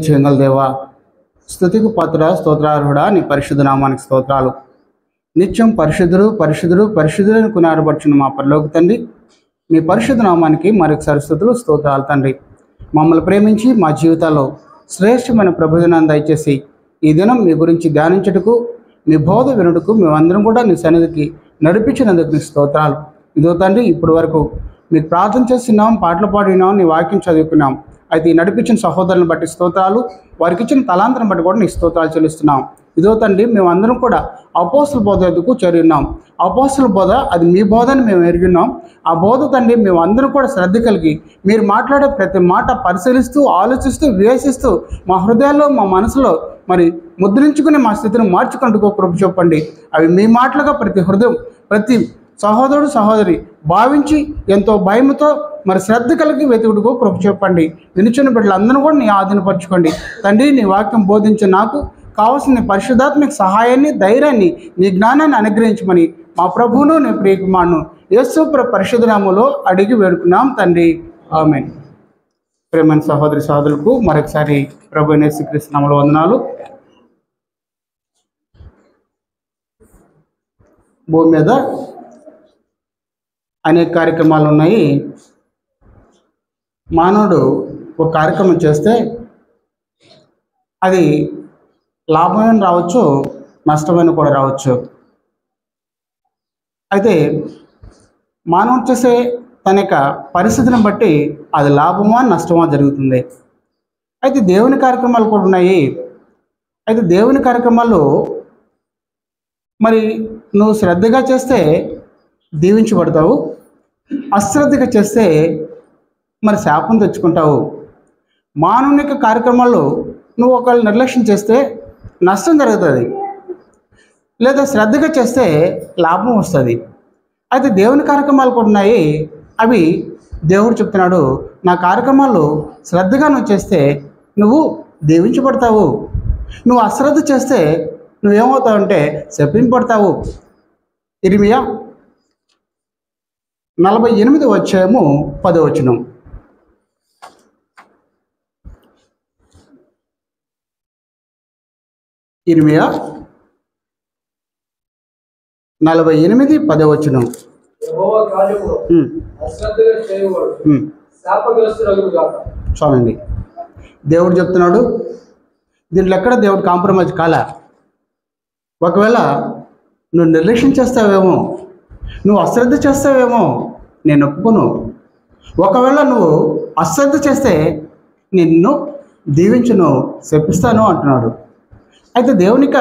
చెంగల్ దేవా, స్తుతికి పాత్రుడా, స్తోత్రార్హుడా, నీ పరిశుద్ధ నామానికి స్తోత్రాలు. నిత్యం పరిశుద్ధుడు పరిశుద్ధుడు పరిశుద్ధులను కొనియాడబడుచున్న మా పరలోక తండ్రి, మీ పరిశుద్ధ నామానికి మరొకసారి స్తుతులు స్తోత్రాలు తండ్రి. మమ్మల్ని ప్రేమించి మా జీవితాల్లో శ్రేష్టమైన ప్రభుత్వాన్ని దయచేసి ఈ దినం మీ గురించి ధ్యానించుటకు, మీ బోధ వినుటకు మేమందరం కూడా నీ సన్నిధికి నడిపించినందుకు నీ స్తోత్రాలు. ఇదో తండ్రి, ఇప్పటి వరకు మీకు ప్రార్థన చేస్తున్నాం, పాటలు పాడినాం, నీ వాక్యం చదువుకున్నాం. అయితే ఈ నడిపించిన సహోదరులను బట్టి స్తోత్రాలు, వారికి ఇచ్చిన తలాంతరం బట్టి కూడా నీ స్తోత్రాలు చెల్లిస్తున్నాం. ఇదో తండ్రి, మేమందరం కూడా అపోస్తుల బోధ ఎందుకు చేరి ఉన్నాం. అపోస్తుల బోధ అది మీ బోధ అని మేము ఎరిగిన్నాం. ఆ బోధ తండ్రి మేమందరం కూడా శ్రద్ధ కలిగి మీరు మాట్లాడే ప్రతి మాట పరిశీలిస్తూ, ఆలోచిస్తూ, వివేచిస్తూ మా హృదయాల్లో, మా మనసులో మరి ముద్రించుకుని మా స్థితిని మార్చుకుంటూ కృప చెప్పండి. అవి మీ మాటలుగా ప్రతి హృదయం, ప్రతి సహోదరుడు సహోదరి భావించి ఎంతో భయంతో మరి శ్రద్ధ కలిగి వెతుకుడుకో కృప చెప్పండి. వినిచిన బిడ్డలందరూ కూడా నీ ఆధీనపరచుకోండి తండ్రి. నీ వాక్యం బోధించే నాకు కావాల్సిన సహాయాత్మిక సహాయాన్ని, ధైర్యాన్ని, నీ జ్ఞానాన్ని అనుగ్రహించమని మా ప్రభువును, నీ ప్రియకుమారును యేసు పరిశుద్ధ నామములో అడిగి వేడుకున్నాం తండ్రి, ఆమేన్. ప్రేమైన సహోదరి సహోదరులకు మరొకసారి ప్రభు యేసుక్రీస్తు నామములో వందనాలు. భూమి మీద అనేక కార్యక్రమాలు ఉన్నాయి. మానవుడు ఒక కార్యక్రమం చేస్తే అది లాభమైన రావచ్చు, నష్టమైన కూడా రావచ్చు. అయితే మానవుడు చేసే తన యొక్క పరిస్థితిని బట్టి అది లాభమా నష్టమా జరుగుతుంది. అయితే దేవుని కార్యక్రమాలు కూడా ఉన్నాయి. అయితే దేవుని కార్యక్రమాలు మరి నువ్వు శ్రద్ధగా చేస్తే దీవించబడతావు, అశ్రద్ధగా చేస్తే మరి శాపం తెచ్చుకుంటావు. మానవుని యొక్క కార్యక్రమాల్లో నువ్వు ఒకళ్ళు నిర్లక్ష్యం చేస్తే నష్టం జరుగుతుంది, లేదా శ్రద్ధగా చేస్తే లాభం వస్తుంది. అయితే దేవుని కార్యక్రమాలు కూడా ఉన్నాయి. అవి దేవుడు చెప్తున్నాడు, నా కార్యక్రమాలు శ్రద్ధగా నువ్వు చేస్తే నువ్వు దీవించబడతావు, నువ్వు అశ్రద్ధ చేస్తే నువ్వేమవుతావు అంటే శపింపబడతావు. ఇర్మియా 48:10. ఇర్మియా 48:10. చూడండి, దేవుడు చెప్తున్నాడు. దీంట్లో ఎక్కడ దేవుడు కాంప్రమైజ్ కాలే. ఒకవేళ నువ్వు నిర్లక్ష్యం చేస్తావేమో, నువ్వు అశ్రద్ధ చేస్తావేమో, నేను ఒప్పుకోను. ఒకవేళ నువ్వు అశ్రద్ధ చేస్తే నిన్ను దీవించును, శపిస్తాను అంటున్నాడు. అయితే దేవునిక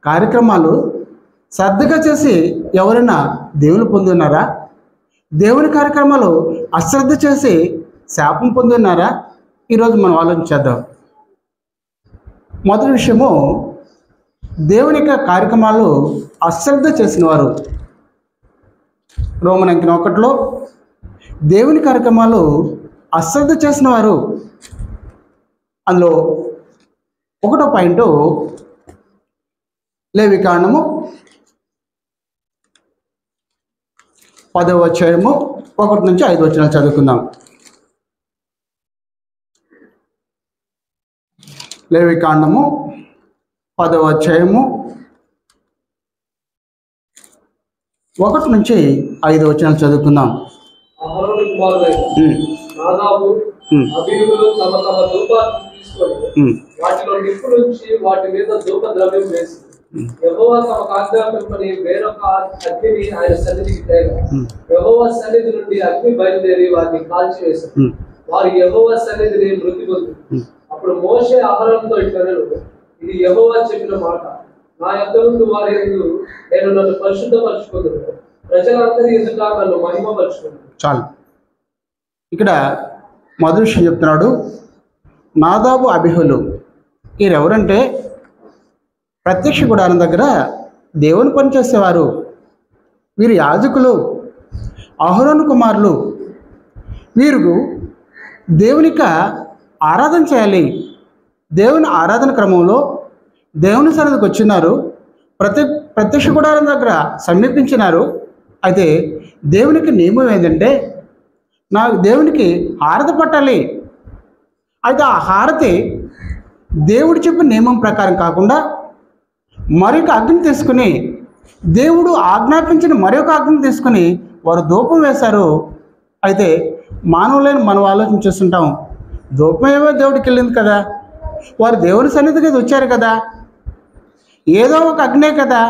కార్యక్రమాలు శ్రద్ధగా చేసి ఎవరైనా దేవుని పొందున్నారా? దేవుని కార్యక్రమాలు అశ్రద్ధ చేసి శాపం పొందున్నారా? ఈరోజు మనం ఆలోచించేద్దాం. మొదటి విషయము, దేవుని యొక్క కార్యక్రమాలు అశ్రద్ధ చేసిన వారు. రోమన్ 1:1 దేవుని కార్యక్రమాలు అశ్రద్ధ చేసిన వారు. అందులో 1వ పాయింట్ లేవికాండము 10:1-5 చదువుకుందాం. లేవికాండము 10:1-5 చదువుకుందాం. వాటిలో నిప్పు నుంచి వాటి మీద ధూప ద్రవ్యం వేసి యెహోవా తమకు ఆజ్ఞాపింపని వేరొక అగ్నిని ఆయన సన్నిధికి తేగా యెహోవా సన్నిధి నుండి అగ్ని బయలుదేరి వారిని కాల్చివేశారు. వారు యెహోవా సన్నిధిని మృతి పొంది. అప్పుడు మోషే అహరోనుతో ఇట్లనెను, ఇది యెహోవా చెప్పిన మాట, నా యొద్ద నుండి వారి యందు నేను నన్ను పరిశుద్ధపరచుకొందును, ప్రజలందరి ఎదుట నన్ను మహిమపరచుకొందును. చాలు. ఇక్కడ మొదటి విషయం చెప్తున్నాడు. నాదాబు, అబీహులు వీరెవరంటే ప్రత్యక్ష గుడారం దగ్గర దేవుని పనిచేసేవారు. వీరు యాజకులు, అహరోను కుమారులు. వీరు దేవునిక ఆరాధన చేయాలి. దేవుని ఆరాధన క్రమంలో దేవుని సన్నిధికి వచ్చినారు. ప్రత్యక్ష గుడారం దగ్గర సమీపించినారు. అయితే దేవునికి నియమం ఏంటంటే నాకు దేవునికి హారతి పట్టాలి. అయితే ఆ హారతి దేవుడు చెప్పిన నియమం ప్రకారం కాకుండా మరొక అగ్ని తీసుకుని, దేవుడు ఆజ్ఞాపించిన మరొక అగ్ని తీసుకుని వారు ధూపం వేశారు. అయితే మానవులైన మనం ఆలోచన చేస్తుంటాం, ధూపం ఏమో దేవుడికి వెళ్ళింది కదా, వారు దేవుని సన్నిధికి వచ్చారు కదా, ఏదో ఒక అగ్నే కదా.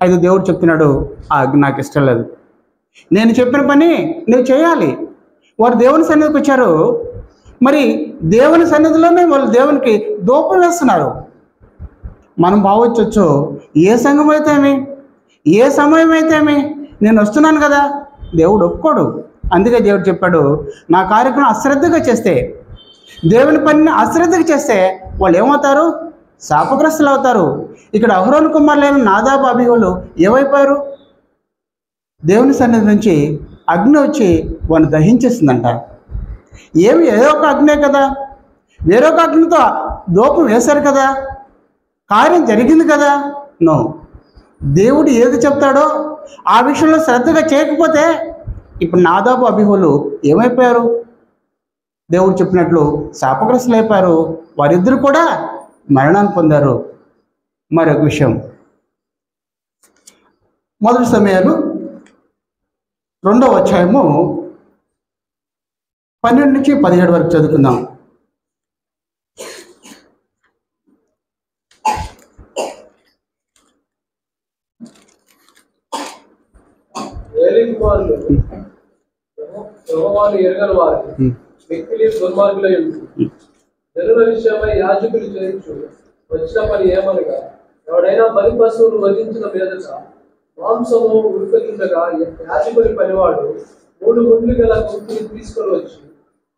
అయితే దేవుడు చెప్తున్నాడు, ఆ అగ్ని నాకు ఇష్టం లేదు, నేను చెప్పిన పని నువ్వు చేయాలి. వారు దేవుని సన్నిధికి వచ్చారు, మరి దేవుని సన్నిధిలోనే వాళ్ళు దేవునికి ధూపం వేస్తున్నారు. మనం భావించవచ్చు, ఏ సంఘం అయితే ఏమి, ఏ సమయం అయితే ఏమి, నేను వస్తున్నాను కదా. దేవుడు ఒప్పుకోడు. అందుకే దేవుడు చెప్పాడు, నా కార్యక్రమం అశ్రద్ధగా చేస్తే, దేవుని పనిని అశ్రద్ధగా చేస్తే వాళ్ళు ఏమవుతారు? శాపగ్రస్తులు అవుతారు. ఇక్కడ అహరోను కుమారులైన నాదాబు అబీహులు ఏమైపోయారు? దేవుని సన్నిధి నుంచి అగ్ని వచ్చి వాడిని దహించేస్తుందంట. ఏదో ఒక అగ్నే కదా, వేరొక అగ్నితో ధూపం వేశారు కదా, కార్యం జరిగింది కదా. నో, దేవుడు ఏది చెప్తాడో ఆ విషయంలో శ్రద్ధగా చేయకపోతే ఇప్పుడు నాదాబు అబీహులు ఏమైపోయారు? దేవుడు చెప్పినట్లు శాపగ్రస్తులు అయిపోయారు. వారిద్దరు కూడా మరణాన్ని పొందారు. మరొక విషయం, మొదటి సమయాలు 2వ అధ్యాయము 12 నుంచి 17 వరకు చదువుకుందాం. ఏలీ కుమారులు యెహోవాను ఎరుగని వారు, మిక్కిలి దుర్మార్గులై ఉండి జనుల విషయమై యాజకులు చేయించు వచ్చిన పని ఏమనగా, ఎవడైనా బలి పశువును వధించిన మీదట మాంసము ఉడుకుతుండగా యాజకుని పనివాడు 3 గుండ్లు గల కొంకిని తీసుకొని వచ్చి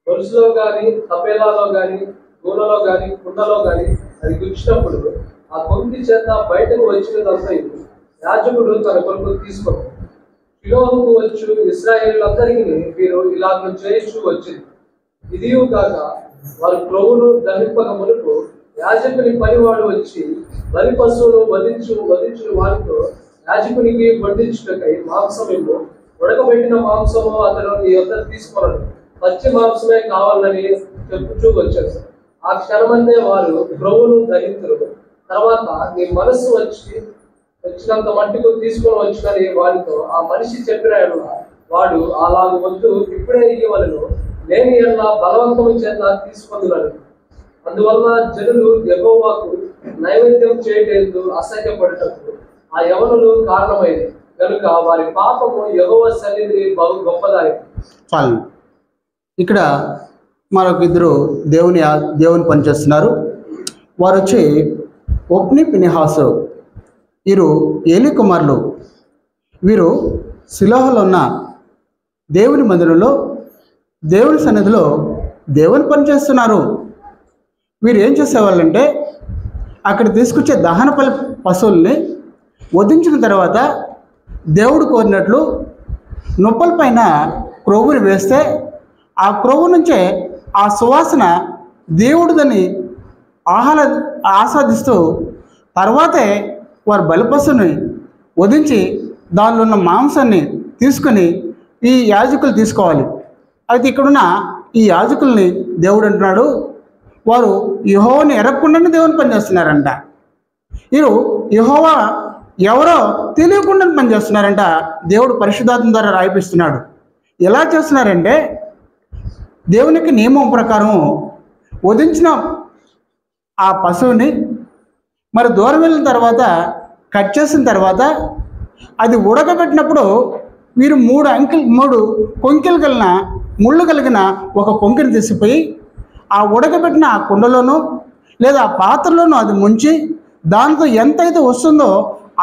గొలుసులో గాని, తపేలాలో గాని, నూనెలో గాని, కుండలో గాని అది గుచ్చినప్పుడు ఆ కొంకి చేత బయటకు వచ్చినదంతా యాజకుడు తన కొరకు తీసుకొని షిలోహుకు వచ్చు ఇశ్రాయేలులందరికీ వీరు ఇలాగ చేయించు వచ్చింది. ఇదియు కాక వారు ప్రభువును దహింపక మునుపు యాజకుని పనివాడు వచ్చి బలి పశువును వధించిన వారితో యాజకునికి వడ్డించుటకై మాంసమేమో ఉడకబెట్టిన మాంసము అతను నీ యొద్ద తీసుకోవాలి, పచ్చి మాంసమే కావాలని చెప్పుచూ వచ్చారు. ఆ క్షణమందే వారు ప్రభువును దహించరు. తర్వాత నీ మనస్సు వచ్చినంత మట్టుకు తీసుకొని వచ్చినని వారితో ఆ మనిషి చెప్పిన వాడు అలాగ వద్దు, ఇప్పుడే ఇవ్వలను, లేని ఎడల బలవంతము చేత తీసుకొందులను. అందువల్ల జనులు యెహోవాకు నైవేద్యం చేయటందు అసహ్యపడటకు ఆ యవనులు కారణమైంది కనుక వారి పాపము యెహోవా సన్నిధి బహు గొప్పదాయి. చాలు. ఇక్కడ మరొక ఇద్దరు దేవుని పనిచేస్తున్నారు. వారు వచ్చి ఒప్ని ఫినెహాసు, వీరు ఏలీ కుమారులు. వీరు షిలోహులో ఉన్న దేవుని మందిరంలో దేవుని సన్నిధిలో దేవుని పని చేస్తున్నారు. వీరు ఏం చేసేవాళ్ళంటే, అక్కడ తీసుకొచ్చే దహన పశువుల్ని వధించిన తర్వాత దేవుడు కోరినట్లు నొప్పల పైన క్రొవ్వుని వేస్తే ఆ క్రొవ్వు నుంచే ఆ సువాసన దేవుడు దాన్ని ఆస్వాదిస్తూ తర్వాతే వారు బలిపశువుని వధించి దానిలో ఉన్న మాంసాన్ని తీసుకొని ఈ యాజకులు తీసుకోవాలి. అయితే ఇక్కడున్న ఈ యాజకుల్ని దేవుడు అంటున్నాడు, వారు యెహోవాని ఎరగకుండానే దేవుని పని చేస్తున్నారంట. వీరు యెహోవా ఎవరో తెలియకుండానే పని చేస్తున్నారంట. దేవుడు పరిశుద్ధాత్మ ద్వారా రాయిపిస్తున్నాడు. ఎలా చేస్తున్నారంటే, దేవునికి నియమం ప్రకారం వధించిన ఆ పశువుని మరి దూరం వెళ్ళిన తర్వాత కట్ చేసిన తర్వాత అది ఉడకబెట్టినప్పుడు వీరు 3 కొంకెలు కలిగిన ముళ్ళు కలిగిన ఒక కొంకెని తీసిపోయి ఆ ఉడకబెట్టిన ఆ కుండలోనూ లేదా ఆ పాత్రలోనూ అది ముంచి దాంతో ఎంతైతే వస్తుందో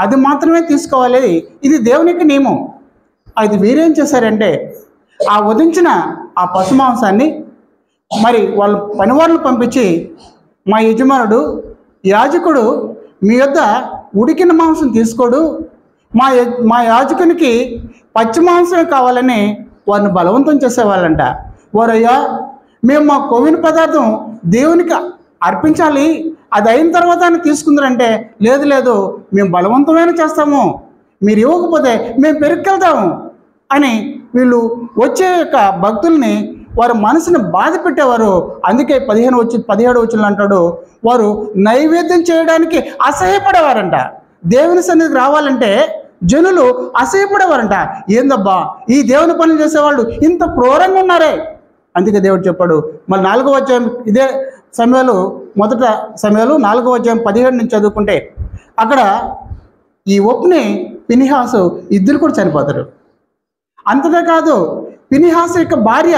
అది మాత్రమే తీసుకోవాలి. ఇది దేవునికి నియమం. అయితే వీరేం చేశారంటే, ఆ వధించిన ఆ పశు మాంసాన్ని మరి వాళ్ళ పనివాళ్ళను పంపించి, మా యజమానుడు యాజకుడు మీ యొద్ద ఉడికిన మాంసం తీసుకోడు, మా యాజకునికి పచ్చి మాంసమే కావాలని వారిని బలవంతం చేసేవాళ్ళంట. వారయ్యా, మేము మా కొవ్విన పదార్థం దేవునికి అర్పించాలి, అది అయిన తర్వాత ఆయన తీసుకుందరంటే, లేదు మేము బలవంతమైన చేస్తాము, మీరు ఇవ్వకపోతే మేము పెరుక్కెళ్తాము అని వీళ్ళు వచ్చే యొక్క భక్తుల్ని వారి మనసుని బాధ పెట్టేవారు. అందుకే 17 వచనంలో అంటాడు, వారు నైవేద్యం చేయడానికి అసహ్యపడేవారంట. దేవుని సన్నిధికి రావాలంటే జనులు అసహ్యపడేవారంట. ఏందబ్బా ఈ దేవుని పనులు చేసేవాళ్ళు ఇంత క్రూరంగా ఉన్నారే. అందుకే దేవుడు చెప్పాడు. మళ్ళీ 4వ అధ్యాయం ఇదే మొదట సమయాలు 4వ అధ్యాయం 17 నుంచి చదువుకుంటే అక్కడ ఈ ఒప్ని ఫినిహాసు ఇద్దరు కూడా చనిపోతారు. అంతనే కాదు, ఫినిహాసు యొక్క భార్య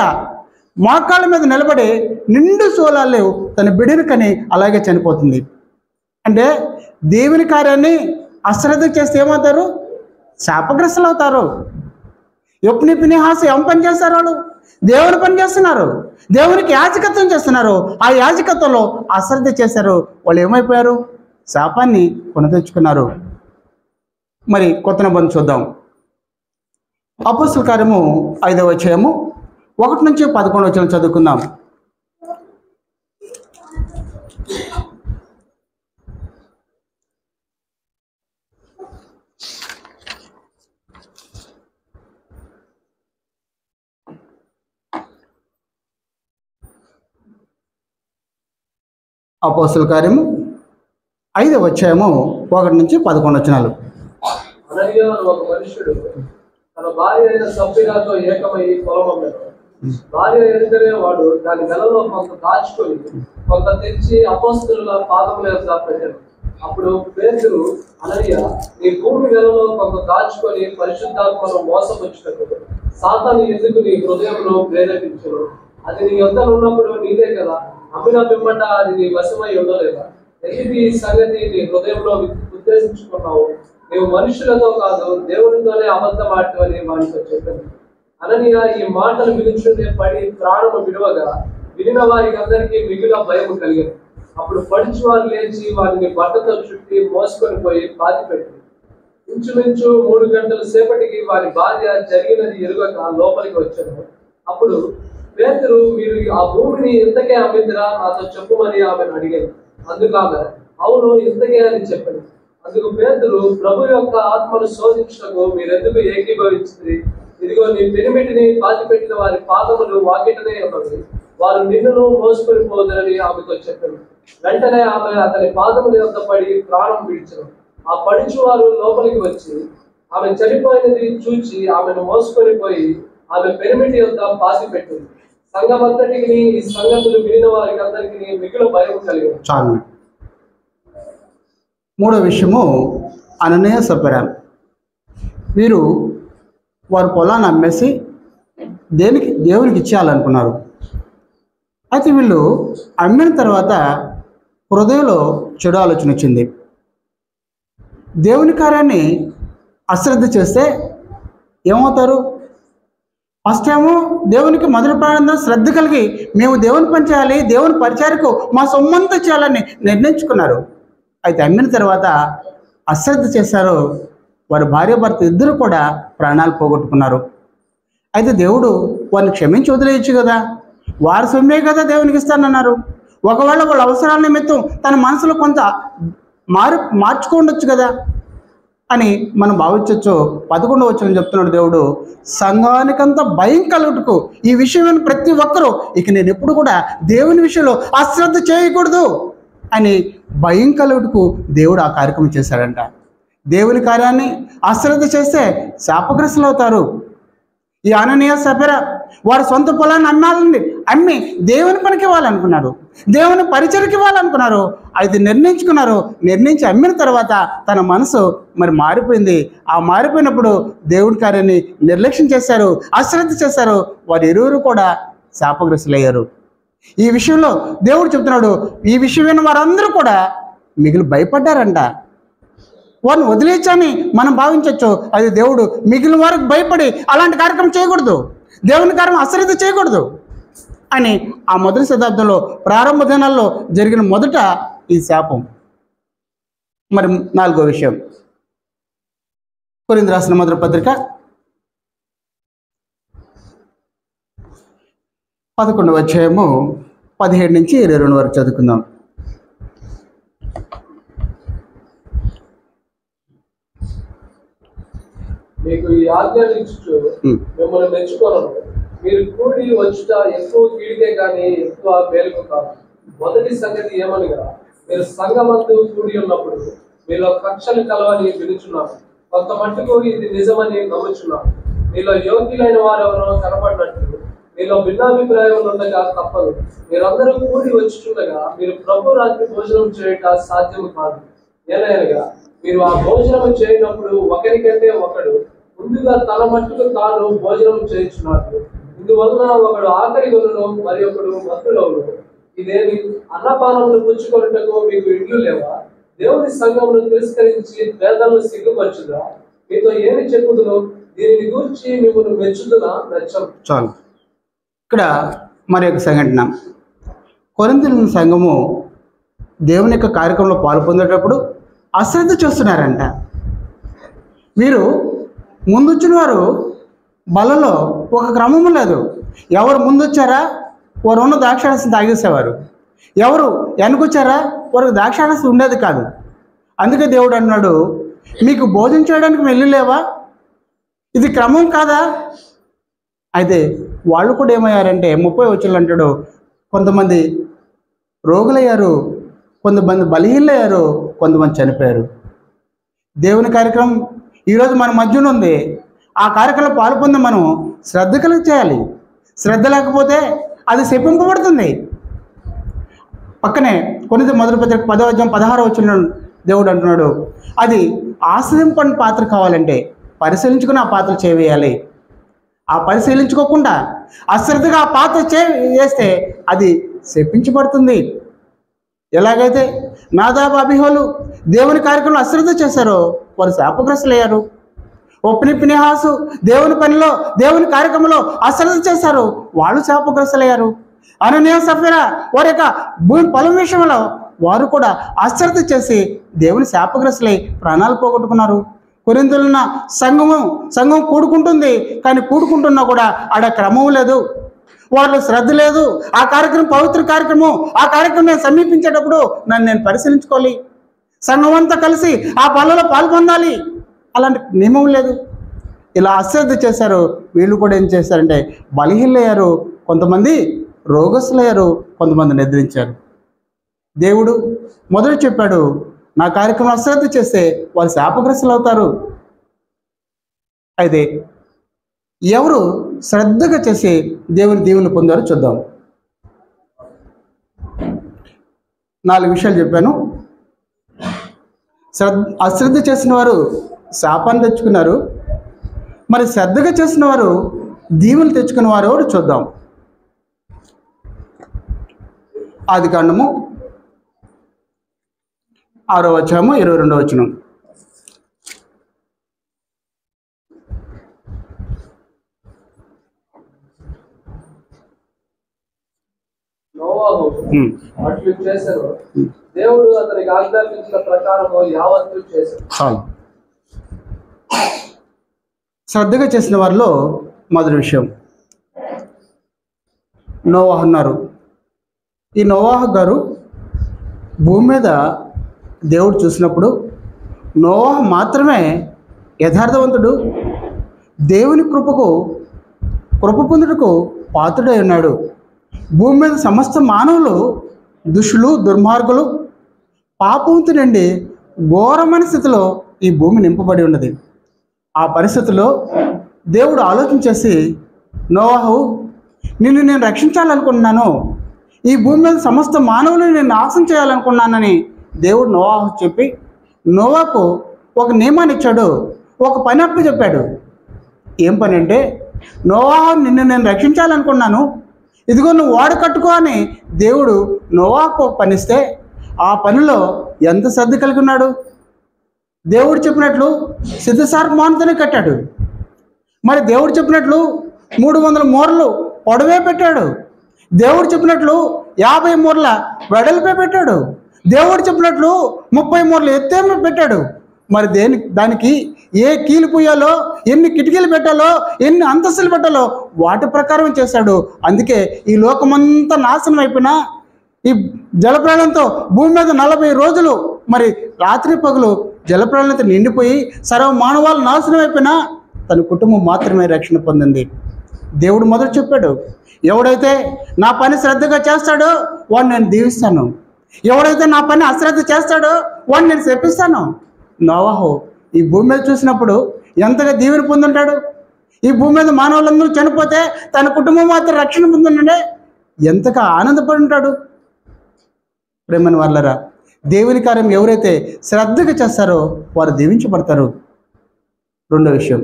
మోకాళ్ళ మీద నిలబడి నిండు శూలాలు తన బిడ్డను కని అలాగే చనిపోతుంది. అంటే దేవుని కార్యాన్ని అశ్రద్ధ చేస్తే ఏమవుతారు? శాపగ్రస్తులు అవుతారు. ఒప్ని ఫినిహాసు ఏం పని చేస్తారు? వాళ్ళు దేవుని పని చేస్తున్నారు, దేవునికి యాజకత్వం చేస్తున్నారు. ఆ యాజకత్వంలో అశ్రద్ధ చేశారు. వాళ్ళు ఏమైపోయారు? శాపాన్ని కొని తెచ్చుకున్నారు. మరి కొత్త నిబంధన చూద్దాం. అపోస్తలుల కార్యము 5వ అధ్యాయము 1 నుంచి 11 వచనం చదువుకుందాం. అపోస్తలుల కార్యము 5వ అధ్యాయము 1 నుంచి 11 వచనాలు. అననీయ అను ఒక మనుష్యుడు తన భార్య అయిన సప్ఫిరాతో ఏకమై పొలం అమ్మాడు. భార్య ఎదుటనే వాడు దాని నెలలో కొంత దాచుకొని కొంత తెచ్చి అపోస్తలుల పాదముల యొద్ద పెట్టాడు. అప్పుడు పేతురు, అననీయ, నీ భూమి నెలలో కొంత దాచుకొని పరిశుద్ధాత్మను మోసపుచ్చుటకు సాతాను ఎందుకు నీ హృదయంలో ప్రేరేపించును? అది నీ యొద్ద ఉన్నప్పుడు నీదే కదా, అమ్మిన పిమ్మట అది నీ వశమై ఉండలేదా? ఎందుకు ఈ సంగతి నీ హృదయంలో ఉద్దేశించుకున్నావు? నీవు మనుషులతో కాదు దేవునితోనే అబద్ధం ఆడటమని వాడితో చెప్పాను. అననీయ ఈ మాటలు వినుచుండే పడి ప్రాణము విడవగా వినిన వారికి అందరికీ మిగుల భయం కలిగింది. అప్పుడు పడుచు వారు లేచి వారిని బట్టతో చుట్టి మోసుకొని పోయి పాతిపెట్టి ఇంచుమించు 3 గంటల సేపటికి వారి భార్య జరిగినది ఎరుగక లోపలికి వచ్చాను. అప్పుడు పేతురు, మీరు ఆ భూమిని ఇంతకే అమ్మిందిరా, నాతో చెప్పుమని ఆమెను అడిగాను. అందుకు ఆమె, అవును, ఇంతకే అని చెప్పాను. అందుకు పేతురు, ప్రభు యొక్క ఆత్మను శోధించటకు మీరెందుకు ఏకీభవించింది? ఇదిగో నీ పెనిమిటిని పాతిపెట్టిన వారి పాదములు వాకిటనే ఉన్నవి, వారు నిన్నును మోసుకొని పోదరని ఆమెతో చెప్పాను. వెంటనే ఆమె అతని పాదముల యొద్ద పడి ప్రాణం విడిచెను. ఆ పడుచు వారు లోపలికి వచ్చి ఆమె చనిపోయినది చూచి ఆమెను మోసుకొని పోయి ఆమె పెనిమిటి యొద్ద పాతిపెట్టింది. సంఘమంతటికి ఈ సంగతులు వినిన వారికి అందరికీ మిగులు భయం కలిగింది. చాలు. 3వ విషయము అననీయ సప్ఫిరా. వీరు వారి పొలాన్ని అమ్మేసి దేవునికి ఇచ్చేయాలనుకున్నారు. అయితే వీళ్ళు అమ్మిన తర్వాత హృదయంలో చెడు ఆలోచన వచ్చింది. దేవుని కార్యాన్ని అశ్రద్ధ చేస్తే ఏమవుతారు? ఫస్ట్ ఏమో దేవునికి మొదటి ప్రారంభం శ్రద్ధ కలిగి మేము దేవుని పని చేయాలి, దేవుని పరిచారకు మా సొమ్మంతా చేయాలని నిర్ణయించుకున్నారు. అయితే అమ్మిన తర్వాత అశ్రద్ధ చేశారు. వారి భార్యాభర్త ఇద్దరు కూడా ప్రాణాలు పోగొట్టుకున్నారు. అయితే దేవుడు వారిని క్షమించి వదిలేయచ్చు కదా, వారి సొమ్మే కదా దేవునికి ఇస్తానన్నారు. ఒకవేళ వాళ్ళ అవసరాల నిమిత్తం తన మనసులో కొంత మార్చుకోండొచ్చు కదా అని మనం భావించవచ్చు. 11వ వచనం చెప్తున్నాడు దేవుడు, సంఘానికంతా భయం కలుగుటకు ఈ విషయం ప్రతి ఒక్కరూ ఇక నేను ఎప్పుడు కూడా దేవుని విషయంలో అశ్రద్ధ చేయకూడదు అని భయం కలుగుటకు దేవుడు ఆ కార్యక్రమం చేశాడంట. దేవుని కార్యాన్ని అశ్రద్ధ చేస్తే శాపగ్రస్తులు అవుతారు. ఈ అననీయ సప్ఫిరా వారి సొంత పొలాన్ని అమ్మి దేవుని పనికి ఇవ్వాలనుకున్నారు, దేవుని పరిచయకి ఇవ్వాలనుకున్నారు. అయితే నిర్ణయించి అమ్మిన తర్వాత తన మనసు మరి మారిపోయింది. ఆ మారిపోయినప్పుడు దేవుడి కార్యాన్ని నిర్లక్ష్యం చేశారు, అశ్రద్ధ చేశారు. వారు ఇరువురు కూడా శాపగ్రస్తులయ్యారు. ఈ విషయంలో దేవుడు చెప్తున్నాడు, ఈ విషయమైన వారందరూ కూడా మిగిలి భయపడ్డారంట. వారిని వదిలేయచ్చని మనం భావించవచ్చు. అది దేవుడు మిగిలిన వారికి భయపడి అలాంటి కార్యక్రమం చేయకూడదు, దేవుని కార్యం అశ్రద్ధ చేయకూడదు అని ఆ మొదటి శతాబ్దంలో ప్రారంభ దినాల్లో జరిగిన మొదట ఈ శాపం. మరి 4వ విషయం, కొరింథీ రాసిన మొదటి పత్రిక 11వ అధ్యాయము 17 నుంచి 22 వరకు చదువుకుందాం. మీకు ఈ ఆజ్ఞలు ఇచ్చు మిమ్మల్ని మెచ్చుకోను, మీరు కూడి వచ్చుట ఎక్కువ కీడికే కానీ ఎక్కువ మేలుకు కాదు. మొదటి సంగతి ఏమనగా, మీరు సంఘమందు కూడి ఉన్నప్పుడు మీలో కక్షలు కలవని వినుచున్నారు. కొంత మట్టుకు ఇది నిజమని నమ్ముచున్నారు. మీలో యోగ్యులైన వారెవరో కనబడినట్లు మీలో భిన్నాభిప్రాయం ఉండగా తప్పదు. మీరందరూ కూడి వచ్చుచుండగా మీరు ప్రభు రాత్రి భోజనం చేయట సాధ్యము కాదు. ఏలయనగా మీరు ఆ భోజనం చేయనప్పుడు ఒకరికంటే ఒకడు ముందుగా తన మట్టుకు తాను భోజనం చేయించున్నాడు. ఇందువలన ఒకడు ఆకలి కొనును, మరి ఒకడు మత్తులోను. ఇదేమి అన్నపానములు పుచ్చుకొనుటకు మీకు ఇండ్లు లేవా? దేవుని సంఘమును తిరస్కరించి వేదాలను సిగ్గుపరచుదా? మీతో ఏమి చెప్పుదును? దీనిని గురించి మిమ్మల్ని మెచ్చుతున్నా నచ్చం. చాలు. ఇక్కడ మరి ఒక సంఘటన. కొరింథీయుల సంఘము దేవుని యొక్క కార్యక్రమంలో పాల్పొందేటప్పుడు అశ్రద్ధ చేస్తున్నారంట. వీరు ముందొచ్చిన వారు బలలో ఒక క్రమము లేదు. ఎవరు ముందొచ్చారా వారు ఉన్న ద్రాక్షారసం తాగేసేవారు. ఎవరు వెనకొచ్చారా వారికి ద్రాక్షారసం ఉండేది కాదు. అందుకే దేవుడు అన్నాడు, మీకు భోజనం చేయడానికి వెళ్ళలేవా? ఇది క్రమం కాదా? అయితే వాళ్ళు కూడా ఏమయ్యారంటే 30 వచనంలో అంటాడు, కొంతమంది రోగులయ్యారు, కొంతమంది బలహీనయ్యారు, కొంతమంది చనిపోయారు. దేవుని కార్యక్రమం ఈరోజు మన మధ్యన ఉంది. ఆ కార్యక్రమంలో పాల్పొంది మనం శ్రద్ధ కలిగి చేయాలి. శ్రద్ధ లేకపోతే అది శపింపబడుతుంది. పక్కనే కొరింథీ మొదటి పత్రిక 10వ అధ్యాయం 16వ దేవుడు అంటున్నాడు, అది ఆశ్రయింపని పాత్ర కావాలంటే పరిశీలించుకుని ఆ పాత్ర చేయాలి. ఆ పరిశీలించుకోకుండా అశ్రద్ధగా ఆ పాత్ర చేస్తే అది శపించబడుతుంది. ఎలాగైతే నాదాబు అబీహులు దేవుని కార్యక్రమంలో అశ్రద్ధ చేశారో వారు శాపగ్రస్తులయ్యారు. ఒప్ని ఫినెహాసు దేవుని పనిలో దేవుని కార్యక్రమంలో అశ్రద్ధ చేశారు, వాళ్ళు శాపగ్రస్తులయ్యారు. అననీయ సఫీరా వారి యొక్క భూమి పొలం విషయంలో వారు కూడా అశ్రద్ధ చేసి దేవుని శాపగ్రస్తులై ప్రాణాలు పోగొట్టుకున్నారు. కొరింథీయులో ఉన్న సంఘం కూడుకుంటుంది, కానీ కూడుకుంటున్నా కూడా ఆడ క్రమం లేదు, వాళ్ళు శ్రద్ధ లేదు. ఆ కార్యక్రమం పవిత్ర కార్యక్రమం. ఆ కార్యక్రమం నేను సమీపించేటప్పుడు నేను పరిశీలించుకోవాలి. సంఘం అంతా కలిసి ఆ పనులలో పాల్పొందాలి. అలాంటి నియమం లేదు. ఇలా అశ్రద్ధ చేశారు. వీళ్ళు కూడా ఏం చేశారంటే బలహీనయ్యారు, కొంతమంది రోగస్తులయ్యారు, కొంతమంది నిద్రించారు. దేవుడు మొదట చెప్పాడు, నా కార్యక్రమం అశ్రద్ధ చేస్తే వాళ్ళు శాపగ్రస్తులు అవుతారు. అయితే ఎవరు శ్రద్ధగా చేసి దేవుని దీవెనలు పొందారో చూద్దాం. 4 విషయాలు చెప్పాను. అశ్రద్ధ చేసిన వారు శాపాన్ని తెచ్చుకున్నారు. మరి శ్రద్ధగా చేసిన వారు దీవెనలు తెచ్చుకున్న వారు ఎవరు చూద్దాం. ఆదికాండము 6వ అధ్యాయము 22వ వచనం. నోవాహు అట్లు చేశారు, దేవుడు అతనికి ఆజ్ఞాపించిన ప్రకారము యావత్తు చేశారు. శ్రద్ధగా చేసిన వారిలో మొదటి విషయం నోవాహు ఉన్నారు. ఈ నోవాహు గారు భూమి మీద దేవుడు చూసినప్పుడు నోవాహు మాత్రమే యథార్థవంతుడు, దేవుని కృప పొందుటకు పాత్రుడై ఉన్నాడు. భూమి మీద సమస్త మానవులు దుష్టులు, దుర్మార్గులు, పాపంతో నుండి ఘోరమైన స్థితిలో ఈ భూమి నింపబడి ఉన్నది. ఆ పరిస్థితుల్లో దేవుడు ఆలోచన చేసి, నోవాహు నిన్ను నేను రక్షించాలనుకుంటున్నాను, ఈ భూమి మీద సమస్త మానవులను నేను నాశనం చేయాలనుకున్నానని దేవుడు నోవాహు చెప్పి నోవాకు ఒక నియమాన్ని ఇచ్చాడు, ఒక పని అప్పు చెప్పాడు. ఏం పని అంటే, నోవాహు నిన్ను నేను రక్షించాలనుకున్నాను, ఇదిగో నువ్వు ఓడ కట్టుకో అని దేవుడు నోవాకు ఒక పని ఇస్తే ఆ పనిలో ఎంత శ్రద్ధ కలిగి ఉన్నాడు. దేవుడు చెప్పినట్లు సిద్ధసార్మానుతోనే కట్టాడు. మరి దేవుడు చెప్పినట్లు 300 మూరలు పొడవే పెట్టాడు. దేవుడు చెప్పినట్లు 50 మూరల వెడల్పే పెట్టాడు. దేవుడు చెప్పినట్లు 30 మూరలు ఎత్తే పెట్టాడు. మరి దానికి ఏ కీలు పూయాలో, ఎన్ని కిటికీలు పెట్టాలో, ఎన్ని అంతస్తులు పెట్టాలో వాటి ప్రకారం చేశాడు. అందుకే ఈ లోకమంతా నాశనం అయిపోయినా ఈ జలప్రళయంతో భూమి మీద 40 రోజులు మరి రాత్రి పగలు జలప్రళయంతో నిండిపోయి సర్వ మానవాళ్ళు నాశనం అయిపోయినా తన కుటుంబం మాత్రమే రక్షణ పొందింది. దేవుడు మొదట చెప్పాడు, ఎవడైతే నా పని శ్రద్ధగా చేస్తాడో వాడిని నేను దీవిస్తాను, ఎవడైతే నా పని అశ్రద్ధ చేస్తాడో వాడిని నేను శపిస్తాను. నోవాహు ఈ భూమి మీద చూసినప్పుడు ఎంతగా దీవెన పొందుంటాడు. ఈ భూమి మీద మానవులందరూ చనిపోతే తన కుటుంబం మాత్రం రక్షణ పొందుండే ఎంతగా ఆనందపడి ఉంటాడు. ప్రేమని వాళ్ళరా, దేవుని కార్యం ఎవరైతే శ్రద్ధగా చేస్తారో వారు దీవించబడతారు. రెండో విషయం,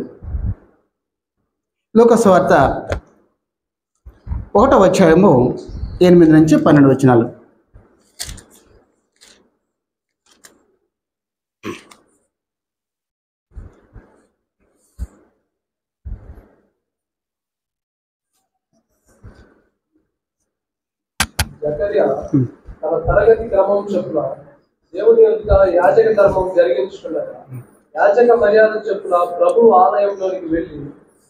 లూకా సువార్త 1వ అధ్యాయము 8 నుంచి 12 వచనాలు. జకర్యా తన తరగతి క్రమం చొప్పున దేవుని యొక్క యాజక ధర్మం జరిగించుకున్నాడు. యాజక మర్యాద చొప్పున ప్రభు ఆలయంలోనికి వెళ్ళి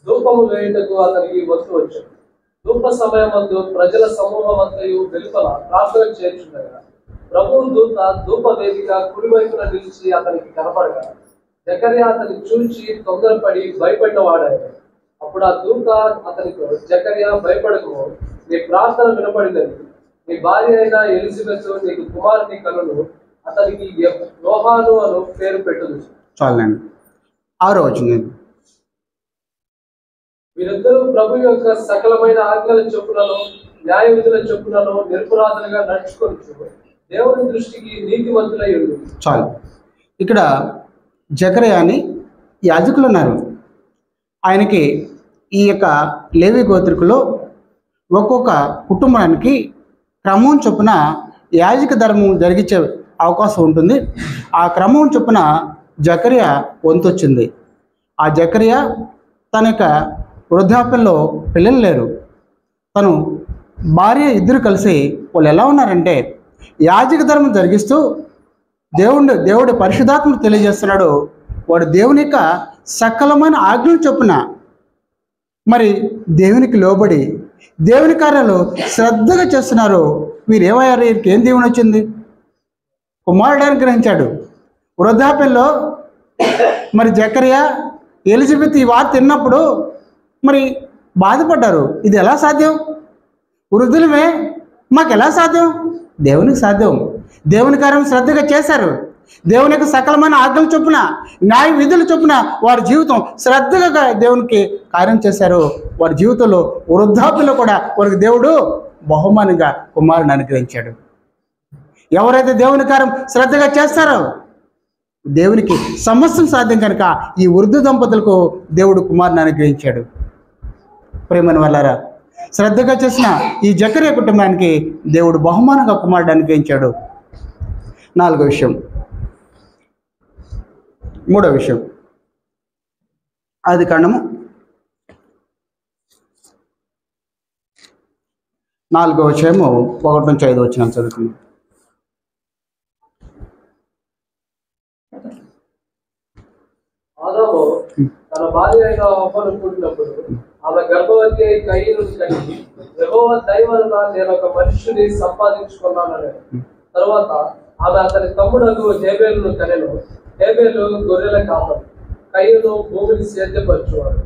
ధూపము వేయుటకు అతనికి వస్తు వచ్చాడు. ధూప సమయమందు ప్రజల సమూహం అంతయు వెలుపల ప్రార్థన చేర్చుండగా ప్రభు దూత ధూప వేదిక కుడివైపున నిలిచి అతనికి కనపడగా జకర్యా అతని చూచి తొందరపడి భయపడిన వాడాడు. అప్పుడు ఆ దూత అతనితో, జకర్యా భయపడకు, నీ ప్రార్థన వినపడినది, నీ భార్య అయిన ఎలిజబెత్ నీకు కుమారుని కనును, అతనికి యోహాను అను పేరు పెట్టుదు. చాలండి. 6వ వచనం, వీరిద్దరూ ప్రభు యొక్క సకలమైన ఆజ్ఞల చొప్పునను న్యాయ విధుల చొప్పునను నిరపరాధులుగా నడుచుకొనుచు దేవుని దృష్టికి నీతిమంతులై ఉండు. చాలు. ఇక్కడ జకర్యా అని యాజకులు ఉన్నారు. ఆయనకి ఈ యొక్క లేవి గోత్రికులో ఒక్కొక్క కుటుంబానికి క్రమం చొప్పున యాజక ధర్మం జరిగించే అవకాశం ఉంటుంది. ఆ క్రమం చొప్పున జకర్యా వంతొచ్చింది. ఆ జకర్యా తన యొక్క వృద్ధాప్యంలో పిల్లలు లేరు. తను భార్య ఇద్దరు కలిసి వాళ్ళు ఎలా ఉన్నారంటే యాజక ధర్మం జరిగిస్తూ దేవుడి పరిశుద్ధాత్మను తెలియజేస్తున్నాడు. వాడు దేవుని యొక్క సకలమైన ఆజ్ఞలు చొప్పున మరి దేవునికి లోబడి దేవుని కార్యాలు శ్రద్ధగా చేస్తున్నారు. వీరు ఏమయ్యారు? వీరికి ఏం దేవుని వచ్చింది? కుమారుడు అనుగ్రహించాడు. వృద్ధాప్యంలో మరి జకర్యా ఎలిజబెత్ ఈ వార్త విన్నప్పుడు మరి బాధపడ్డారు. ఇది ఎలా సాధ్యం? వృద్ధులమే, మాకు ఎలా సాధ్యం? దేవునికి సాధ్యం. దేవుని కార్యం శ్రద్ధగా చేశారు. దేవుని యొక్క సకలమైన ఆజ్ఞల చొప్పున న్యాయ విధుల చొప్పున వారి జీవితం శ్రద్ధగా దేవునికి కార్యం చేశారు. వారి జీవితంలో వృద్ధాప్యంలో కూడా వారికి దేవుడు బహుమానంగా కుమారుని అనుగ్రహించాడు. ఎవరైతే దేవుని కార్యం శ్రద్ధగా చేస్తారో దేవునికి సమస్తం సాధ్యం కనుక ఈ వృద్ధ దంపతులకు దేవుడు కుమారుని అనుగ్రహించాడు. ప్రేమని వాళ్ళారా, శ్రద్ధగా చేసిన ఈ జకర్యా కుటుంబానికి దేవుడు బహుమానంగా కుమారుడు అనుగ్రహించాడు. 4వ విషయం, 3వ విషయం, ఆదికాండము 4వ అధ్యాయము 1 నుంచి 5 వచనాలు చదువుకుందాం. ఆదాము తన భార్య అయిన హవ్వను పుట్టినప్పుడు ఆమె గర్భవతి అయి కయీనును కని యెహోవా దయ వలన నేను ఒక మనుష్యుని సంపాదించుకున్నానని. తరువాత ఆమె అతని తమ్ముడగు హేబేలును కనెను. హేబేలు గొర్రెల కాపరి, కయీను భూమిని సేద్యపరచువాడు.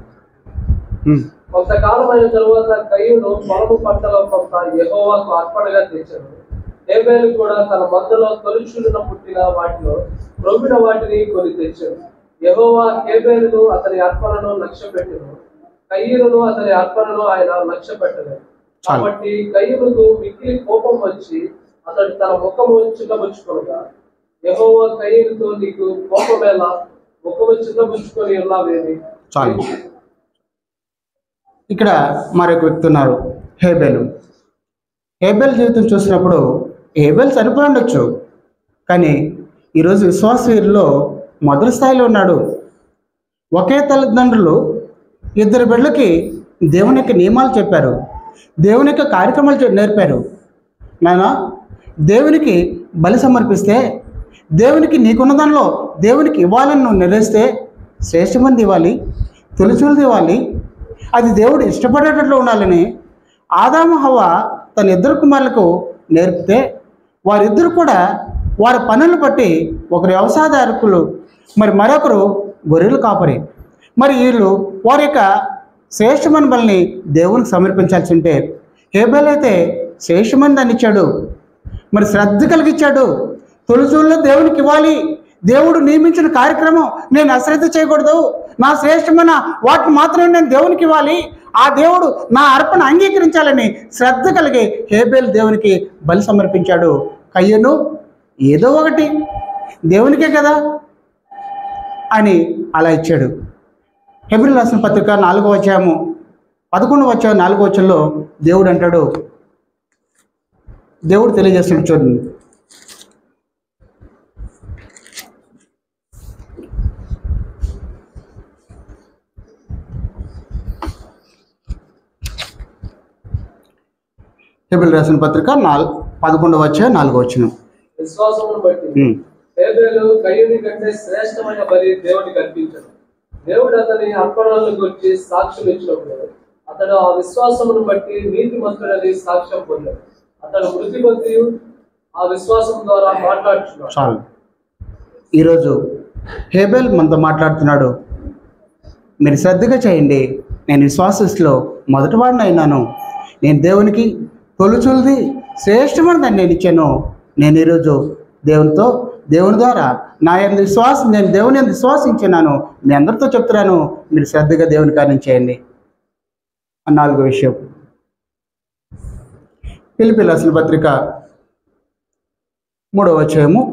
కొంతకాలం అయిన తరువాత కయీను పొలము పంటలో కొంత యెహోవాకు అర్పణగా తెచ్చాడు. హేబేలు కూడా తన మందలో తొలిచూలున పుట్టిన వాటిలో రొమ్మిన వాటిని కొని తెచ్చాడు. యెహోవా హేబేలును అతని అర్పణను లక్ష్య పెట్టెను, కయీనును అతని అర్పణను ఆయన లక్ష్య పెట్టలేదు. కాబట్టి కయీనుకు మిక్కిలి కోపం వచ్చి అతడు తన ముఖము చిన్నబుచ్చుకొనగా యెహోవా కయీనుతో, నీకు కోపమేలా, ముఖము చిన్నబుచ్చుకొని ఉన్నావేమి? చాలు. ఇక్కడ మరొక వ్యక్తి ఉన్నారు, హేబేలు. హేబేల్ జీవితం చూసినప్పుడు హేబేల్ చనిపోయి ఉండొచ్చు, కానీ ఈరోజు విశ్వాస వీరిలో మొదటి స్థాయిలో ఉన్నాడు. ఒకే తల్లిదండ్రులు 2 బిడ్డలకి దేవుని యొక్క నియమాలు చెప్పారు, దేవుని యొక్క కార్యక్రమాలు నేర్పారు. నాయన, దేవునికి బలి సమర్పిస్తే, దేవునికి నీకున్న దానిలో దేవునికి ఇవ్వాలని నువ్వు నిర్ణయిస్తే శ్రేష్టమంది ఇవ్వాలి, తొలిచూలది ఇవ్వాలి, అది దేవుడు ఇష్టపడేటట్లు ఉండాలని ఆదాము హవ్వ తన 2 కుమారులకు నేర్పితే వారిద్దరు కూడా వారి పనులు బట్టి ఒకరు వ్యవసాయదారుకులు, మరి మరొకరు గొర్రెలు కాపరి. మరి వీళ్ళు వారి యొక్క శ్రేష్టమైన బలిని దేవునికి సమర్పించాల్సి ఉంటే హేబెల్ అయితే శ్రేష్టమైన దాన్ని ఇచ్చాడు. మరి శ్రద్ధ కలిగిచ్చాడు. తొలిచూళ్ళలో దేవునికి ఇవ్వాలి. దేవుడు నియమించిన కార్యక్రమం నేను అశ్రద్ధ చేయకూడదు. నా శ్రేష్టమైన వాటిని మాత్రమే నేను దేవునికి ఇవ్వాలి. ఆ దేవుడు నా అర్పణ అంగీకరించాలని శ్రద్ధ కలిగి హేబెల్ దేవునికి బలి సమర్పించాడు. కయ్యను ఏదో ఒకటి దేవునికే కదా అని అలా ఇచ్చాడు. హెబ్రీయులకు రాసిన పత్రిక 4వ అధ్యాయము 11వ అధ్యాయం 4వ వచనంలో దేవుడు అంటాడు, దేవుడు తెలియజేస్తున్నాడు చూడండి. హెబ్రీయులకు రాసిన పత్రిక 11వ అధ్యాయం 4వ వచనం. విశ్వాసమును బట్టి హేబెలు కయ్యూని కంటే శ్రేష్టమైన బలి దేవునికి అర్పించాడు. దేవుడు అతని అర్పణలను గురించి సాక్ష్యం ఇచ్చినప్పుడు అతడు ఆ విశ్వాసమును బట్టి నీతిమంతుడని సాక్ష్యం పొందాడు. అతడు మృతి పొంది ఆ విశ్వాసం ద్వారా మాట్లాడుతున్నాడు. చాలు. ఈరోజు హేబెల్ మనతో మాట్లాడుతున్నాడు. మీరు శ్రద్ధగా చేయండి, నేను విశ్వాసలో మొదటివాడిని అయినాను, నేను దేవునికి తొలుచులది శ్రేష్టమైన దాన్ని నేను ఇచ్చాను. నేను ఈరోజు దేవుని ద్వారా నేను దేవుని యందు విశ్వాసించున్నాను. మీ అందరితో చెప్తున్నాను, మీరు శ్రద్ధగా దేవుని కార్యం చేయండి. 4వ విషయం, ఫిలిప్పీయులకు రాసిన పత్రిక 3వ అధ్యాయము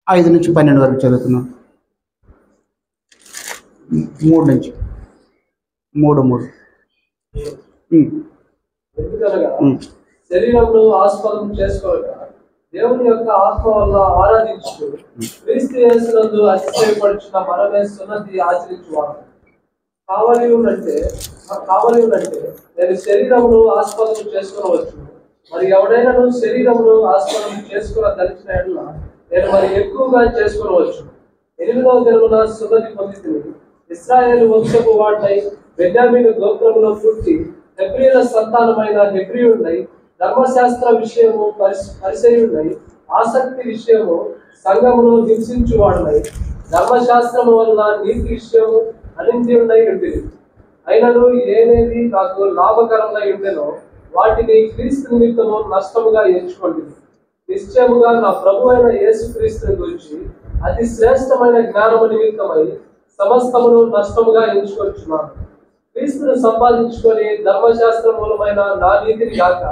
5 నుంచి 12 వరకు చదువుతున్నాం. 3 నుంచి 3. ఎందుకనగా శరీరంలో ఆస్పదం చేసుకోక దేవుని యొక్క ఆత్మ వల్ల ఆరాధించు క్రీస్తు యేసునందు అతిశయపడుచున్న మనమే సున్నతి ఆచరించువారు. కావాలి ఉన్నంటే నేను శరీరమును ఆస్పదం చేసుకునవచ్చు. మరి ఎవడైనా శరీరమును ఆస్పదం చేసుకున్న దలిచిన ఎడల నేను మరి ఎక్కువగా చేసుకునవచ్చు. 8వ దినమున సున్నతి పొందితిని. ఇశ్రాయేలు వంశపు వాడై బెన్యామీను గోత్రములో పుట్టి హెబ్రీయుల సంతానమైన హెబ్రీయుడై ధర్మశాస్త్ర విషయము పరిసయుడై ఆసక్తి విషయము సంఘమును హింసించువాడై ధర్మశాస్త్రము వల్ల నీతి విషయము అనింద్యుడై ఉండేది. అయినను ఏనేది నాకు లాభకరమై ఉండెనో వాటిని క్రీస్తు నిమిత్తము నష్టముగా ఎంచుకోండి. నిశ్చయముగా నా ప్రభు అయిన యేసు క్రీస్తుని గురించి అతి శ్రేష్టమైన జ్ఞానము నిమిత్తమై సమస్తమును నష్టముగా ఎంచుకొచ్చున్నాను. క్రీస్తును సంపాదించుకొని ధర్మశాస్త్ర మూలమైన నా నీతిని గాక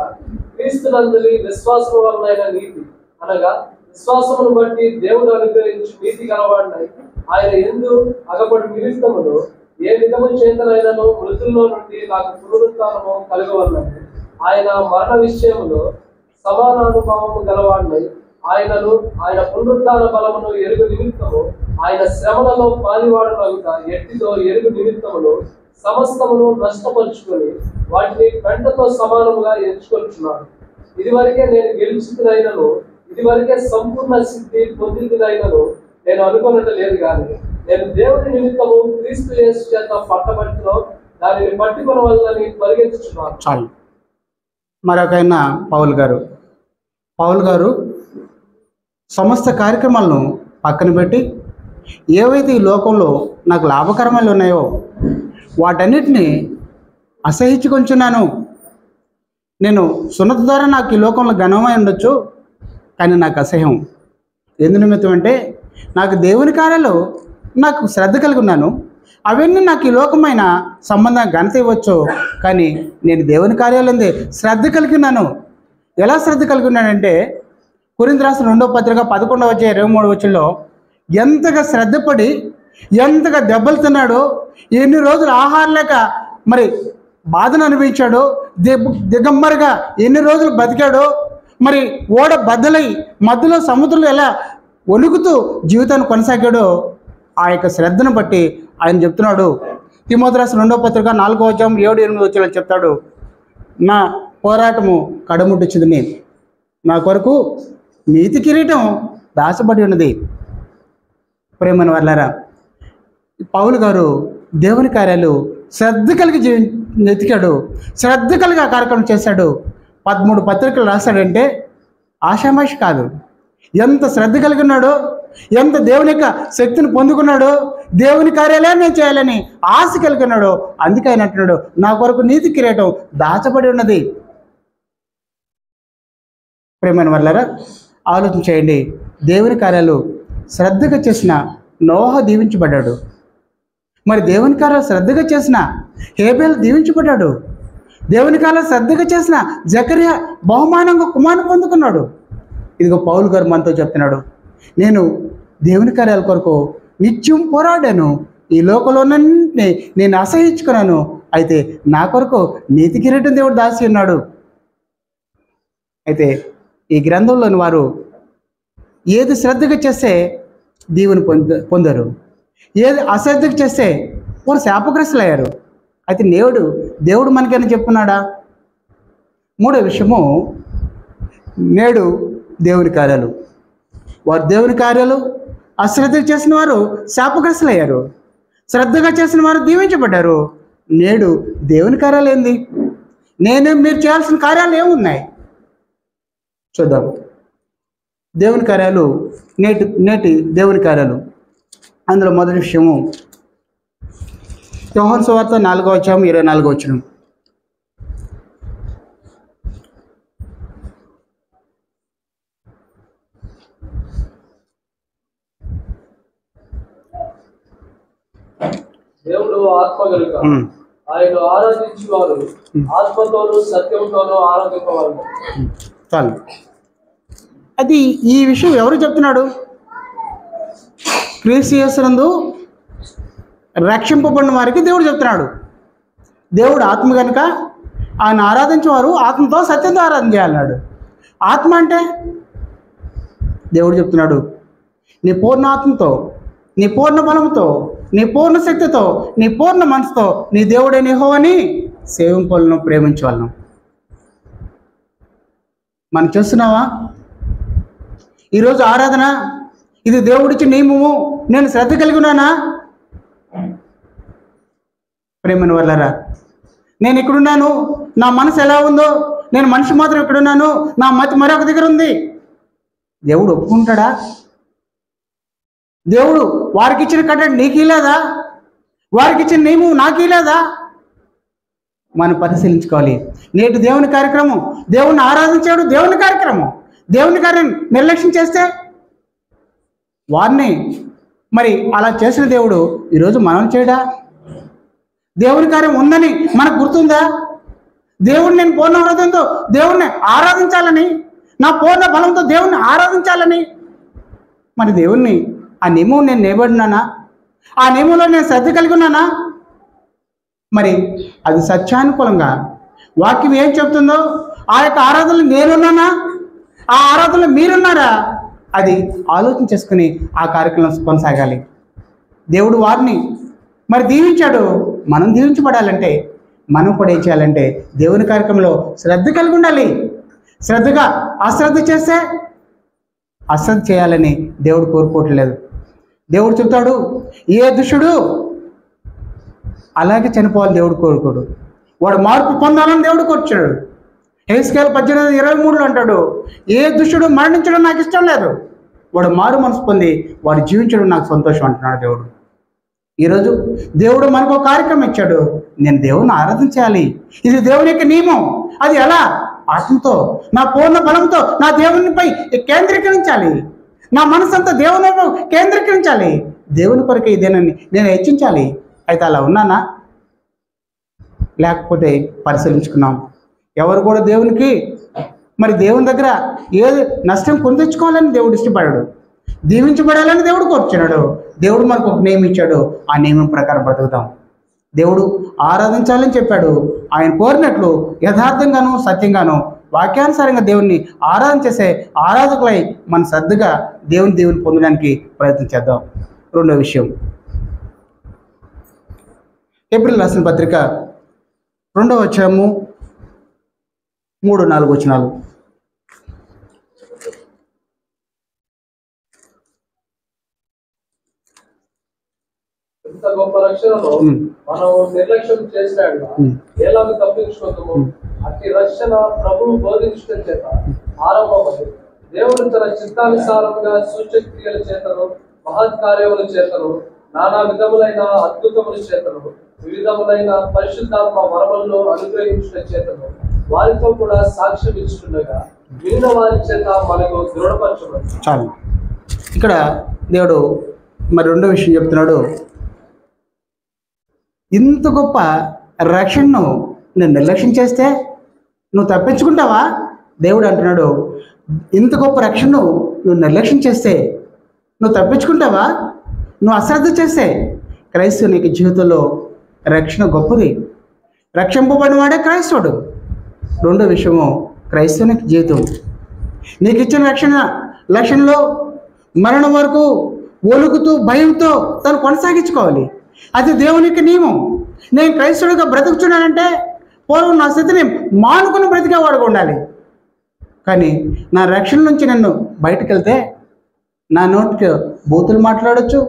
క్రీస్తునందలి విశ్వాసము వలన నీతి అనగా విశ్వాసమును బట్టి దేవుడు అనుగ్రహించి నీతి గలవాడినై ఆయన యందు అగపడి నిమిత్తమును ఏ విధము చేతనైనను మృతుల్లో నుండి నాకు పునరుత్థానము కలుగవలనని ఆయన మరణ విషయములో సమానానుభవము గలవాడినై ఆయన పునరుత్థాన బలమును ఎరుగు నిమిత్తము ఆయన శ్రమలలో పాలివాడునగుట ఎట్టిదో ఎరుగు నిమిత్తమును సమస్తమును నష్టపరుచుకొని వాటిని పెంటతో సమానముగా ఎంచుకొచ్చున్నాను. ఇదివరకే నేను గెలుచుకునైనను ఇదివరకే సంపూర్ణ సిద్ధి పొందినైనను నేను అనుకున్నట్టు లేదు, కానీ నేను దేవుని నిమిత్తము క్రీస్తు యేసు చేత పట్టబడిలో దానిని పట్టుకుని వల్లని పరిగెత్తుచున్నాను. చాలు. మరొకైనా పౌలు గారు సమస్త కార్యక్రమాలను పక్కన పెట్టి ఏవైతే ఈ లోకంలో నాకు లాభకరమైన ఉన్నాయో వాటన్నిటిని అసహించుకొంచున్నాను. నేను సున్నతి ద్వారా నాకు ఈ లోకంలో ఘనమై ఉండొచ్చు, కానీ నాకు అసహ్యం. ఎందు నిమిత్తం అంటే నాకు దేవుని కార్యాలు నాకు శ్రద్ధ కలిగి ఉన్నాను, అవన్నీ నాకు ఈ లోకమైన సంబంధం ఘనత ఇవ్వచ్చు, కానీ నేను దేవుని కార్యాలందే శ్రద్ధ కలిగి ఉన్నాను. ఎలా శ్రద్ధ కలిగి ఉన్నానంటే కొరింథీ రాసిన 2వ పత్రిక 11వ అధ్యాయం 23వ వచనంలో ఎంతగా శ్రద్ధపడి ఎంతగా దెబ్బలు తిన్నాడో, ఎన్ని రోజులు ఆహారం లేక మరి బాధను అనుభవించాడో, దిగంబరిగా ఎన్ని రోజులు బతికాడో, మరి ఓడ బద్దలై మధ్యలో సముద్రంలో ఎలా వణుకుతూ జీవితాన్ని కొనసాగాడో ఆ యొక్క శ్రద్ధను బట్టి ఆయన చెప్తున్నాడు. తిమోతి రాసిన 2వ పత్రిక 4వ అధ్యాయం 7-8 వచనాలు చెప్తాడు, నా పోరాటము కడముట్టించింది, నా కొరకు నీతి కిరీటం దాచబడి ఉన్నది. ప్రేమన వాళ్ళారా, పౌలు గారు దేవుని కార్యాలు శ్రద్ధ కలిగి వెతికాడు, శ్రద్ధ కలిగి ఆ కార్యక్రమం చేశాడు. 13 పత్రికలు రాశాడంటే ఆషామాషి కాదు. ఎంత శ్రద్ధ కలిగి ఉన్నాడో, ఎంత దేవుని యొక్క శక్తిని పొందుకున్నాడో, దేవుని కార్యాలయం నేను చేయాలని ఆశ కలిగి ఉన్నాడో, అందుకే ఆయన అంటున్నాడు, నా కొరకు నీతి కిరీటం దాచబడి ఉన్నది. ప్రేమైన వాళ్ళారా, ఆలోచన చేయండి. దేవుని కార్యాలు శ్రద్ధగా చేసిన నోహ దీవించబడ్డాడు. మరి దేవుని కార్యాలు శ్రద్ధగా చేసిన హేబేలు దీవించబడ్డాడు. దేవుని కార్యాలు శ్రద్ధగా చేసిన జకర్యా బహుమానంగా కుమారుని పొందుకున్నాడు. ఇదిగో పౌలు గారు మనతో చెప్తున్నాడు, నేను దేవుని కార్యాల కొరకు నిత్యం పోరాడాను, ఈ లోకంలోనే నేను అసహించుకున్నాను, అయితే నా కొరకు నీతి కిరీటం దేవుడు దాచి ఉన్నాడు. అయితే ఈ గ్రంథంలోని వారు ఏది శ్రద్ధగా చేస్తే దీవుని పొందారు, ఏది అశ్రద్ధగా చేస్తే వారు శాపగ్రస్తులు అయ్యారు. అయితే దేవుడు మనకైనా చెప్పున్నాడా? మూడో విషయము, నేడు దేవుని కార్యాలు, వారు దేవుని కార్యాలు అశ్రద్ధగా చేసిన వారు శాపగ్రస్తులు అయ్యారు, శ్రద్ధగా చేసిన వారు దీవించబడ్డారు. నేడు దేవుని కార్యాలు ఏంది? మీరు చేయాల్సిన కార్యాలు ఏమున్నాయి చూద్దాం. దేవుని కార్యాలు, నేటి దేవుని కార్యాలు. అందులో మొదటి విషయము యోహాను సువార్త 4:24. దేవుడు ఆత్మ గనుక ఆయన ఆరాధించి వారు ఆత్మతోనూ సత్యంతోనూ ఆరాధింపవారు. చాలు. అది ఈ విషయం ఎవరు చెప్తున్నాడు? క్రీస్తు యేసునందు రక్షింపబడిన వారికి దేవుడు చెప్తున్నాడు. దేవుడు ఆత్మ కనుక ఆయన ఆరాధించేవారు ఆత్మతో సత్యంతో ఆరాధన చేయాలన్నాడు. ఆత్మ అంటే దేవుడు చెప్తున్నాడు, నీ పూర్ణ ఆత్మతో, నీ పూర్ణ బలంతో, నీ పూర్ణ శక్తితో, నీ పూర్ణ మనసుతో నీ దేవుడైన యెహోవాని సేవింపాలను, ప్రేమించవలను. మనం చూస్తున్నావా? ఈరోజు ఆరాధన ఇది దేవుడిచ్చిన నియమము, నేను శ్రద్ధ కలిగి ఉన్నానా? ప్రేమను వల్లరా, నేను ఇక్కడున్నాను, నా మనసు ఎలా ఉందో, నేను మనిషి మాత్రం ఇక్కడున్నాను, నా మతి మరొక దగ్గర ఉంది, దేవుడు ఒప్పుకుంటాడా? దేవుడు వారికి ఇచ్చిన కట్టడి నీకు లేదా? వారికి ఇచ్చిన నియమం నాకు లేదా? మనం పరిశీలించుకోవాలి. నేటి దేవుని కార్యక్రమం, దేవుణ్ణి ఆరాధించాడు దేవుని కార్యక్రమం, దేవుని కార్యం నిర్లక్ష్యం చేస్తే వారిని మరి అలా చేసిన దేవుడు ఈరోజు మనం చేయడా? దేవుని కార్యం ఉందని మనకు గుర్తుందా? దేవుడిని నేను పూర్ణ హృదయంతో దేవుణ్ణి ఆరాధించాలని, నా పూర్ణ బలంతో దేవుణ్ణి ఆరాధించాలని, మరి దేవుణ్ణి ఆ నియమం నేను నిలబడినానా? ఆ నియమంలో నేను శ్రద్ధ కలిగి ఉన్నానా? మరి అది సత్యానుకూలంగా వాక్యం ఏం చెప్తుందో ఆ యొక్క ఆరాధనలు నేనున్నానా? ఆ ఆరాధనలు మీరున్నారా? అది ఆలోచన చేసుకుని ఆ కార్యక్రమం కొనసాగాలి. దేవుడు వారిని మరి దీవించాడు. మనం దీవించబడాలంటే మనం కూడా ఏం చేయాలంటే దేవుని కార్యక్రమంలో శ్రద్ధ కలిగి ఉండాలి. శ్రద్ధగా అశ్రద్ధ చేస్తే అశ్రద్ధ చేయాలని దేవుడు కోరుకోవట్లేదు. దేవుడు చెప్తాడు, ఏ దుష్టుడు అలాగే చనిపోవాలి దేవుడు కోరుకోడు, వాడు మార్పు పొందాలని దేవుడు కోరుచాడు. హెస్కేల్ 18:23 అంటాడు, ఏ దుష్టుడు మరణించడం నాకు ఇష్టం లేదు, వాడు మారు మనసు పొంది వాడు జీవించడం నాకు సంతోషం అంటున్నాడు దేవుడు. ఈరోజు దేవుడు మనకు ఒక కార్యక్రమం ఇచ్చాడు, నేను దేవుని ఆరాధించాలి, ఇది దేవుని యొక్క నియమం. అది ఎలా? ఆత్మతో, నా పూర్ణ బలంతో నా దేవునిపై కేంద్రీకరించాలి, నా మనసంతా దేవుని కేంద్రీకరించాలి, దేవుని కొరకు ఇదేనని నేను హెచ్చించాలి. అయితే అలా ఉన్నానా? లేకపోతే పరిశీలించుకున్నాం. ఎవరు కూడా దేవునికి మరి దేవుని దగ్గర ఏది నష్టం కొని తెచ్చుకోవాలని దేవుడు ఇష్టపడాడు, దీవించబడాలని దేవుడు కోరుచున్నాడు. దేవుడు మనకు ఒక నియమం ఇచ్చాడు, ఆ నియమం ప్రకారం బ్రతుకుతాం. దేవుడు ఆరాధించాలని చెప్పాడు. ఆయన కోరినట్లు యథార్థంగాను సత్యంగాను వాక్యానుసారంగా దేవుణ్ణి ఆరాధన చేసే ఆరాధకులై మన శ్రద్ధగా దేవుని పొందడానికి ప్రయత్నం చేద్దాం. రెండో విషయం, ఏప్రిల్ రాసిన పత్రిక 2వ అధ్యాయము 3-4 వచనాలు. ఇంత గొప్ప రక్షణలో మనం నిర్లక్ష్యం చేసినాడు, ఎలాగ తప్పించుకుందాము? అట్టి రక్షణ ప్రభువు బోధించడం చేత ఆరంభమైంది. దేవుడు తన చిత్తానుసారముగా సూచక్రియల చేతను మహత్కార్యముల చేతను నానా విధములైన అద్భుతముల చేతను వివిధములైన పరిశుద్ధాత్మ వరములను అనుగ్రహించిన చేతను వారితో కూడా సాక్ష్యం ఇస్తుండగా విన్న వారి చేత మనకు దృఢపరచబడు. చాలు. ఇక్కడ దేవుడు మరి రెండో విషయం చెప్తున్నాడు. ఇంత గొప్ప రక్షణను నేను నిర్లక్ష్యం చేస్తే నువ్వు తప్పించుకుంటావా? దేవుడు అంటున్నాడు, ఇంత గొప్ప రక్షణను నువ్వు నిర్లక్ష్యం చేస్తే నువ్వు తప్పించుకుంటావా? నువ్వు అశ్రద్ధ చేస్తే క్రైస్తవునికి జీవితంలో రక్షణ గొప్పది. రక్షింపబడిన వాడే క్రైస్తవుడు. రెండో విషయము, క్రైస్తవునికి జీవితం నీకు ఇచ్చిన రక్షణలో మరణం వరకు ఒలుకుతూ భయంతో తను కొనసాగించుకోవాలి. అది దేవునికి నియమం. నేను క్రైస్తవుడిగా బ్రతుకుతున్నానంటే పూర్వం నా స్థితిని మానుకుని బ్రతికేవాడుగా ఉండాలి. కానీ నా రక్షణ నుంచి నన్ను బయటకు వెళ్తే నా నోటికి బూతులు మాట్లాడచ్చు,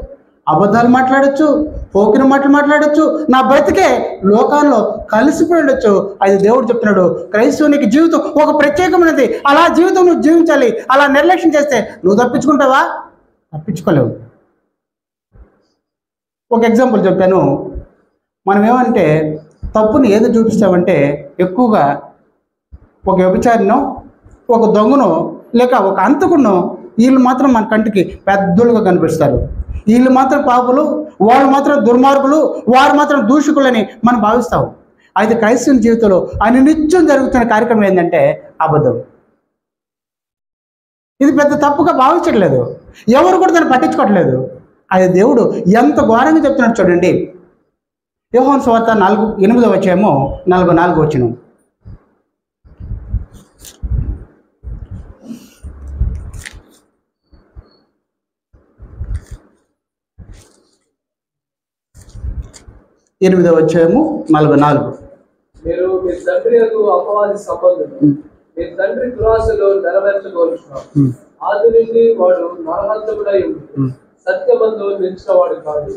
అబద్ధాలు మాట్లాడచ్చు, పోకిన మాటలు మాట్లాడచ్చు, నా బ్రతికే లోకాల్లో కలిసిపోయి ఉండొచ్చు. అది దేవుడు చెప్తున్నాడు, క్రైస్తవునికి జీవితం ఒక ప్రత్యేకమైనది. అలా జీవితం నువ్వు జీవించాలి. అలా నిర్లక్ష్యం చేస్తే నువ్వు తప్పించుకుంటావా? తప్పించుకోలేవు. ఒక ఎగ్జాంపుల్ చెప్తాను. మనం ఏమంటే తప్పుని ఏదో చూపిస్తామంటే ఎక్కువగా ఒక వ్యభిచారినో, ఒక దొంగనో, లేక ఒక అంతకునో వీళ్ళు మాత్రం మన కంటికి పెద్దలుగా కనిపిస్తారు. వీళ్ళు మాత్రం పాపులు, వాళ్ళు మాత్రం దుర్మార్గులు, వారు మాత్రం దూషకులని మనం భావిస్తాం. అయితే క్రైస్తవ జీవితంలో ఆయన నిత్యం జరుగుతున్న కార్యక్రమం ఏంటంటే అబద్ధం. ఇది పెద్ద తప్పుగా భావించట్లేదు, ఎవరు కూడా దాన్ని పట్టించుకోవట్లేదు. అది దేవుడు ఎంత ఘోరంగా చెప్తున్నాడు చూడండి. యోహాను సువార్త 8:44. మీరు మీ తండ్రి అపవాది సంబంధులు, మీ తండ్రి దురాశలో నెరవేర్చుకోవచ్చు. ఆది నుండి వాడు నరహంతకుడై ఉంది, సత్యమందు నిలిచినవాడు కాదు.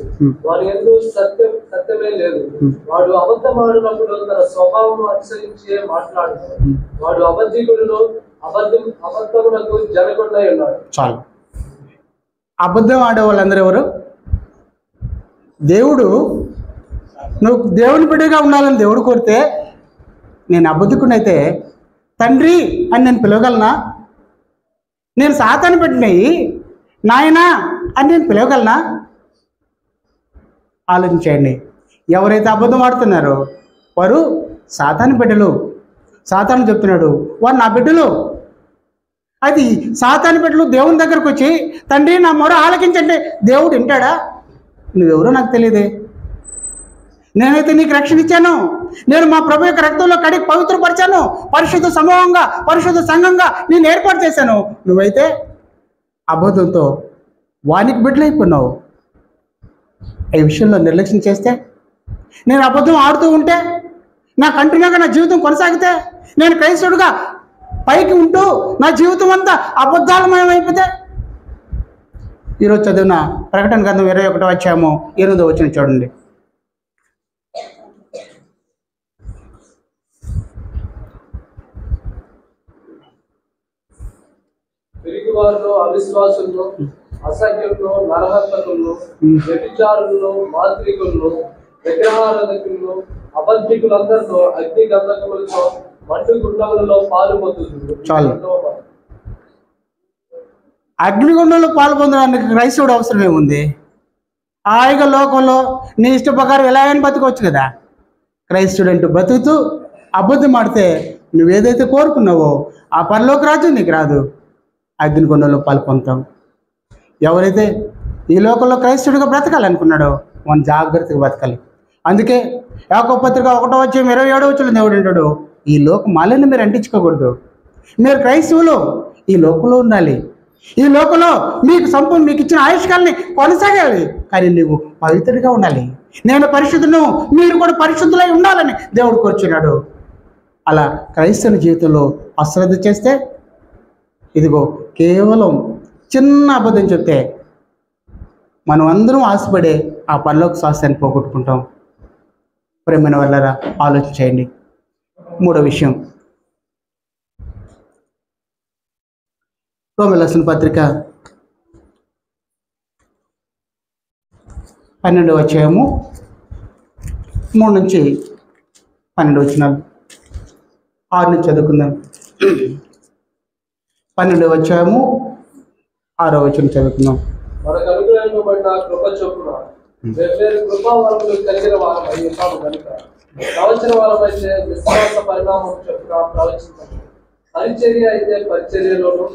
వారి యందు సత్యమే లేదు. వాడు అబద్ధమాడినప్పుడు తన స్వభావం అనుసరించే మాట్లాడుతాడు. వాడు అబద్ధికుడును అబద్ధమునకు జనకుండా ఉన్నాడు. చాలు. అబద్ధం ఆడే వాళ్ళందరూ ఎవరు? దేవుడు నువ్వు దేవుని బిడ్డగా ఉండాలని దేవుడు కోరితే, నేను అబద్ధకుడైతే తండ్రి అని నేను పిలవగలనా? నేను సాతాను పెట్టినవి నాయనా అని నేను పిలవగలనా? ఆలోచించండి. ఎవరైతే అబద్ధం ఆడుతున్నారో వారు సాతాను బిడ్డలు. సాతాను చెప్తున్నాడు వారు నా బిడ్డలు. అది సాతాను బిడ్డలు దేవుని దగ్గరకు వచ్చి తండ్రి నా మొర ఆలకించండి, దేవుడు వింటాడా? నువ్వెవరో నాకు తెలియదే. నేనైతే నీకు రక్షణ ఇచ్చాను, నేను మా ప్రభు యొక్క రక్తంలో కడిగి పవిత్రపరిచాను, పరిశుద్ధ సమూహంగా పరిశుద్ధ సంఘంగా నేను ఏర్పాటు చేశాను. నువ్వైతే అబద్ధంతో వానికి బిడ్డలైపోయినావు. ఈ విషయంలో నిర్లక్ష్యం చేస్తే, నేను అబద్ధం ఆడుతూ ఉంటే, నా కంటిన్యూగా నా జీవితం కొనసాగితే, నేను క్రైస్తవుడుగా పైకి ఉంటూ నా జీవితం అంతా అబద్ధాలమయమైపోతే, ఈరోజు చదివిన ప్రకటన గ్రంథం 21:8 చూడండి. పిరికివారును, అవిశ్వాసులను, అసఖ్యులను, నరహంతకులను, వ్యభిచారులను, మాంత్రికులను, విగ్రహారాధకులను, అబద్ధికులందరిలో అగ్ని గంధకములతో మండు గుండములలో పాలుపొందుతుంది. చాలు. అగ్నిగుండంలో పాల్పొందడానికి క్రైస్తవుడు అవసరం ఏముంది? హాయిగా లోకంలో నీ ఇష్ట ప్రకారం ఎలాగైనా బతుకోవచ్చు కదా. క్రైస్తవుడు అంటూ బతుకుతూ అబద్ధం ఆడితే నువ్వేదైతే కోరుకున్నావో ఆ పరలోక రాజ్యం నీకు రాదు. అగ్నిగుండంలో పాల్పొందుతాం. ఎవరైతే ఈ లోకంలో క్రైస్తవుడిగా బ్రతకాలనుకున్నాడో మనం జాగ్రత్తగా బతకాలి. అందుకే యాకోబు పత్రిక 1:27 దేవుడు అంటాడు, ఈ లోక మాలిన్యం మీరు అంటించుకోకూడదు. మీరు క్రైస్తవులు ఈ లోకంలో ఉండాలి. ఈ లోకంలో మీకు ఇచ్చిన ఆయుష్కాలని కొనసాగాలి. కానీ నువ్వు పవిత్రుడిగా ఉండాలి. నేను పరిశుద్ధును, మీరు కూడా పరిశుద్ధులై ఉండాలని దేవుడు కోరుచున్నాడు. అలా క్రైస్తవ జీవితంలో అశ్రద్ధ చేస్తే, ఇదిగో కేవలం చిన్న అబద్ధం చెప్తే మనం అందరం ఆశపడే ఆ పరలోక శ్వాసాన్ని పోగొట్టుకుంటాం. ప్రేమైన వాళ్ళరా ఆలోచించేయండి. మూడో విషయం, రోమీయులకు రాసిన పత్రిక 12వ అధ్యాయము 3 నుంచి 12 వచనాలు 6 నుంచి చదువుకుందాం. 12వ అధ్యాయము 6వ వచనం చదువుకుందాం. మనకు అనుగ్రహింపబడిన కృప చొప్పున వేర్వేరు కృపావరములు కలిగిన వారమై ఉన్నాము కనుక ప్రవచన వారమైతే విశ్వాస పరిణామం చొప్పున ప్రవచించాము. పరిచర్య అయితే పరిచర్యలోను,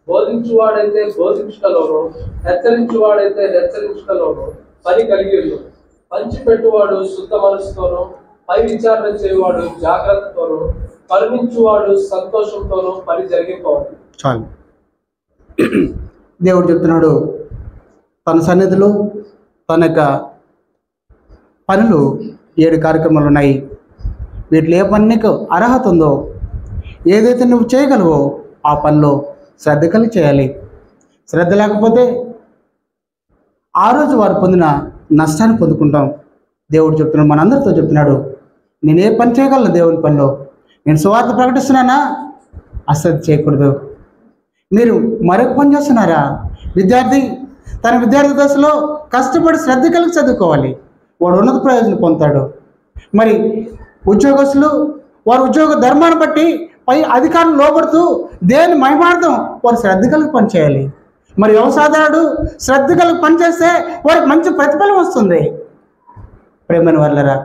బోధించువాడైతే బోధించుటలోను, హెచ్చరించువాడైతే హెచ్చరించుటలోను పని కలిగి ఉన్నాడు. పంచిపెట్టువాడు శుద్ధ మనసుతోనూ, పై విచారణ చేయువాడు జాగ్రత్తతోనూ, కరుణించువాడు సంతోషంతోనూ పని జరిగిపోవాలి. చాలు. దేవుడు చెప్తున్నాడు, తన సన్నిధిలో తన యొక్క పనులు 7 కార్యక్రమాలు ఉన్నాయి. వీటిలో ఏ పని నీకు అర్హత ఉందో, ఏదైతే నువ్వు చేయగలవో ఆ పనిలో శ్రద్ధ కలిగి చేయాలి. శ్రద్ధ లేకపోతే ఆ రోజు వారు పొందిన నష్టాన్ని పొందుకుంటాం. దేవుడు చెప్తున్నాడు, మనందరితో చెప్తున్నాడు, నేను ఏ పని చేయగలను దేవుని పనిలో. నేను సువార్త ప్రకటిస్తున్నానా? అశ్రద్ధ చేయకూడదు. మీరు మరొక పని చేస్తున్నారా? విద్యార్థి తన విద్యార్థి దశలో కష్టపడి శ్రద్ధ కలిగి చదువుకోవాలి. వాడు ఉన్నత ప్రయోజనం పొందుతాడు. మరి ఉద్యోగస్తులు వారు ఉద్యోగ ధర్మాన్ని బట్టి పై అధికారులు లోబడుతూ దేని మహిమార్థం వారు శ్రద్ధ కలిగి పనిచేయాలి. మరి వ్యవసాయదారుడు శ్రద్ధ కలిగి పనిచేస్తే వారికి మంచి ప్రతిఫలం వస్తుంది. ప్రేమని వాళ్ళరా,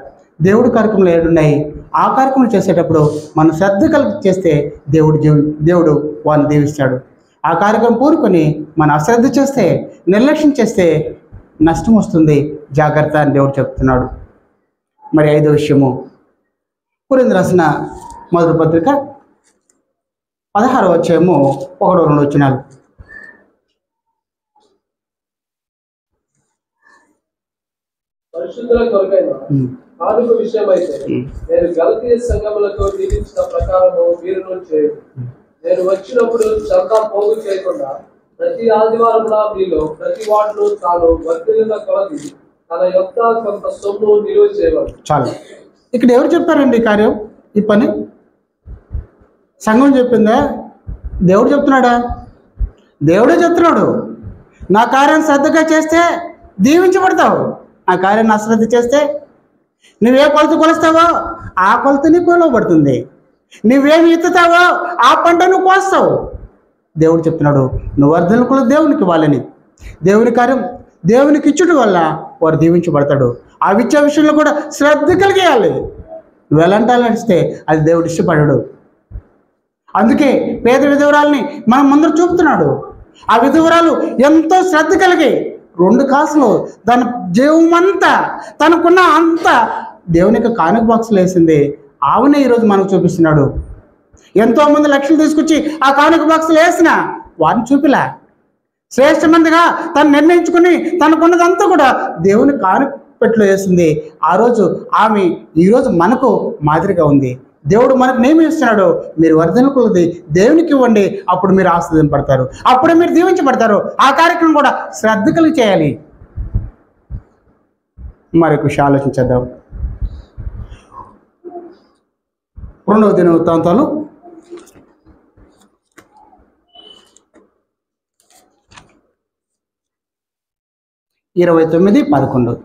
దేవుడి కార్యక్రమాలు 7 ఉన్నాయి. ఆ కార్యక్రమం చేసేటప్పుడు మనం శ్రద్ధ కలిగి చేస్తే దేవుడు వాళ్ళని దీవిస్తాడు. ఆ కార్యక్రమం పూరుకొని మనం అశ్రద్ధ చేస్తే, నిర్లక్ష్యం చేస్తే నష్టం వస్తుంది. జాగ్రత్త అని దేవుడు చెప్తున్నాడు. మరి 5వ విషయము, కొరింథీయులకు రాసిన మొదటి పత్రిక 16వ అధ్యాయము 1-2 వచనాలు. పరిశుద్ధుల కొరకైన కానుక విషయమైతే నేను గలతీయ సంఘములకు నియమించిన ప్రకారము మీరును చేయండి. నేను వచ్చినప్పుడు చందా పోగు చేయకుండా ప్రతి ఆదివారంలో మీలో ప్రతి వాడును తాను వర్తిల్లిన కొలది తన యొక్క కొంత సొమ్ము నిలువ చేయవాలి. చాలు. ఇక్కడ ఎవరు చెప్పారండి ఈ కార్యం, ఈ పని? సంఘం చెప్పిందా? దేవుడు చెప్తున్నాడా? దేవుడే చెప్తున్నాడు, నా కార్యాన్ని శ్రద్ధగా చేస్తే దీవించబడతావు. ఆ కార్యాన్ని అశ్రద్ధ చేస్తే నువ్వే కొలత కొలుస్తావో ఆ కొలత నీ కొలవబడుతుంది. నువ్వేమి ఎత్తుతావో ఆ పంట నువ్వు కోస్తావు. దేవుడు చెప్తున్నాడు, నువ్వు వర్ధనలు కూడా దేవునికి ఇవ్వాలని. దేవుని కార్యం దేవునికి ఇచ్చుట వల్ల వారు దీవించబడతాడు. ఆ విద్యా విషయంలో కూడా శ్రద్ధ కలిగేయాలి. నువ్వు ఎలాంటి నడిస్తే అది దేవుడు ఇష్టపడడు. అందుకే పేద విధవరాల్ని మనం ముందర చూపుతున్నాడు. ఆ విధవరాలు ఎంతో శ్రద్ధ కలిగి 2 కాసులు దాని జీవమంతా తనకున్న అంతా దేవుని యొక్క కానుక బాక్సులు వేసింది. ఆవునే ఈరోజు మనకు చూపిస్తున్నాడు. ఎంతోమంది లక్షలు తీసుకొచ్చి ఆ కానుక బాక్సులు వేసిన వారిని చూపిలా. శ్రేష్టమందిగా తను నిర్ణయించుకుని తనకున్నదంతా కూడా దేవుని కానుక పెట్టులో వేసింది. ఆ రోజు ఆమె ఈరోజు మనకు మాదిరిగా ఉంది. దేవుడు మనకు నియమిస్తున్నాడు, మీరు వర్ధన కొలది దేవునికి ఇవ్వండి, అప్పుడు మీరు ఆశీర్వదింపడతారు, అప్పుడే మీరు దీవించబడతారు. ఆ కార్యక్రమం కూడా శ్రద్ధ కలిగి చేయాలి. మరొక విషయం ఆలోచించేద్దాం. 2వ దినవృత్తాంతాలు 29:11.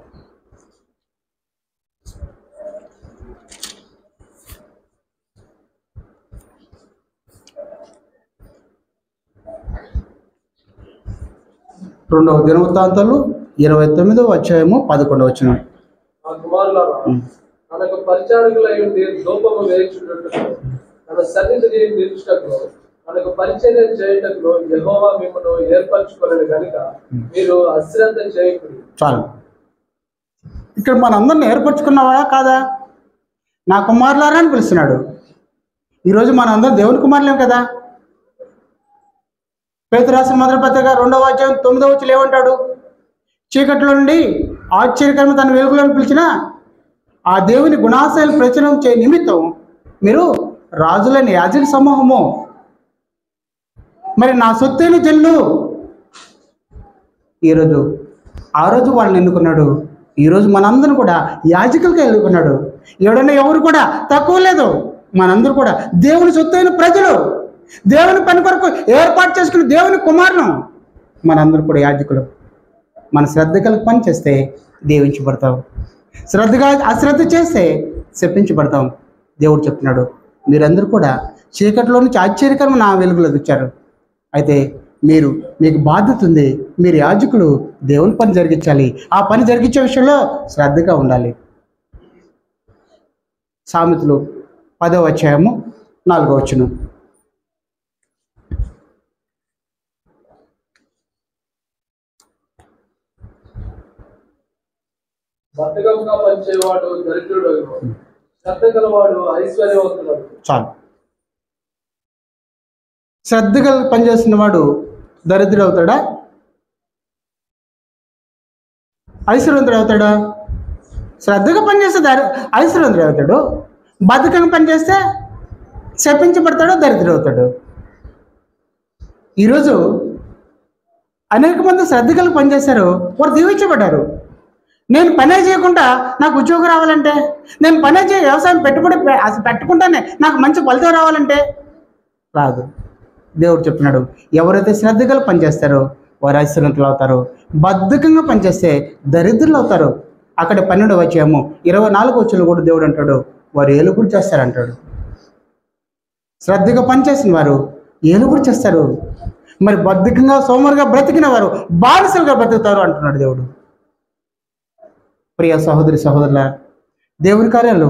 రెండవ దినవృత్తాంతాలు 29వ అధ్యాయము 11వ వచనం. ఆ కుమారులారా, తనకు పరిచారకులై ఉండి ధూపము వేయుచున్నట్టుకు తన సన్నిధిని నిలుచుటకు తనకు పరిచర్య చేయుటకు యెహోవా మిమ్మల్ని ఏర్పరచుకొనెను గనుక మీరు అశ్రద్ధ చేయకూడదు. చాలు. ఇక్కడ మనందరిని ఏర్పరచుకున్నవాడా కాదా? నా కుమారులారా అని పిలుస్తున్నాడు. ఈరోజు మనందరం దేవుని కుమారులేం కదా. పేతురు రాసిన మొదటి పత్రిక 2వ అధ్యాయం 9వ వచనం ఏమంటాడు? చీకట్లో నుండి ఆశ్చర్యకరమైన తన వెలుగులను పిలిచిన ఆ దేవుని గుణాశయాలు ప్రచురం చే నిమిత్తం మీరు రాజులని యాజక సమూహము, మరి నా సొత్తైన జల్లు. ఈరోజు ఆ రోజు వాళ్ళని ఎన్నుకున్నాడు. ఈరోజు మనందరం కూడా యాజకులుగా ఎన్నుకున్నాడు. ఎవరు కూడా తక్కువ లేదు. మనందరూ కూడా దేవుని సొత్తైన ప్రజలు. దేవుని పని కొరకు ఏర్పాటు చేసుకుని దేవుని కుమారును మనందరూ కూడా యాజకులు. మన శ్రద్ధ కలిగి పని చేస్తే దీవించబడతాం, శ్రద్ధగా అశ్రద్ధ చేస్తే శపించబడతాం. దేవుడు చెప్తున్నాడు, మీరందరూ కూడా చీకటిలో నుంచి ఆశ్చర్యకరమైన నా వెలుగులోకి వచ్చారు. అయితే మీకు బాధ్యత ఉంది. మీరు యాజకులు, దేవుని పని జరిగించాలి. ఆ పని జరిగించే విషయంలో శ్రద్ధగా ఉండాలి. సామెతలు 10వ అధ్యాయము 4వ వచనం. బద్ధకంగా పనిచేవాడు దరిద్రుడు, శ్రద్ధ గలవాడు ఐశ్వర్యవంతుడు. చాలు. శ్రద్ధగా పనిచేస్తున్న వాడు దరిద్రుడు అవుతాడా, ఐశ్వర్యవంతుడు అవుతాడా? శ్రద్ధగా పనిచేస్తే ఐశ్వర్యవంతుడు అవుతాడు. బద్ధకంగా పనిచేస్తే శపించబడతాడు, దరిద్రుడు అవుతాడు. ఈరోజు అనేక మంది శ్రద్ధగా పనిచేశారు, వారు దీవించబడ్డారు. నేను పనే చేయకుండా నాకు ఉద్యోగం రావాలంటే, నేను పనే వ్యవసాయం పెట్టుబడి పెట్టుకుంటానే నాకు మంచి ఫలితం రావాలంటే రాదు. దేవుడు చెప్తున్నాడు, ఎవరైతే శ్రద్ధగా పనిచేస్తారో వారు ఐశ్వర్యవంతులు అవుతారు. బద్ధకంగా పనిచేస్తే దరిద్రులు అవుతారు. అక్కడ 12వ అధ్యాయము 24వ వచనంలో కూడా దేవుడు అంటాడు, వారు ఏలుబడి చేస్తారంటాడు. శ్రద్ధగా పనిచేసిన వారు ఏలుబడి చేస్తారు. మరి బద్ధకంగా సోమరుగా బ్రతికిన వారు బానిసలుగా బ్రతుకుతారు అంటున్నాడు దేవుడు. ప్రియ సహోదరి సహోదరుల, దేవుని కార్యాలు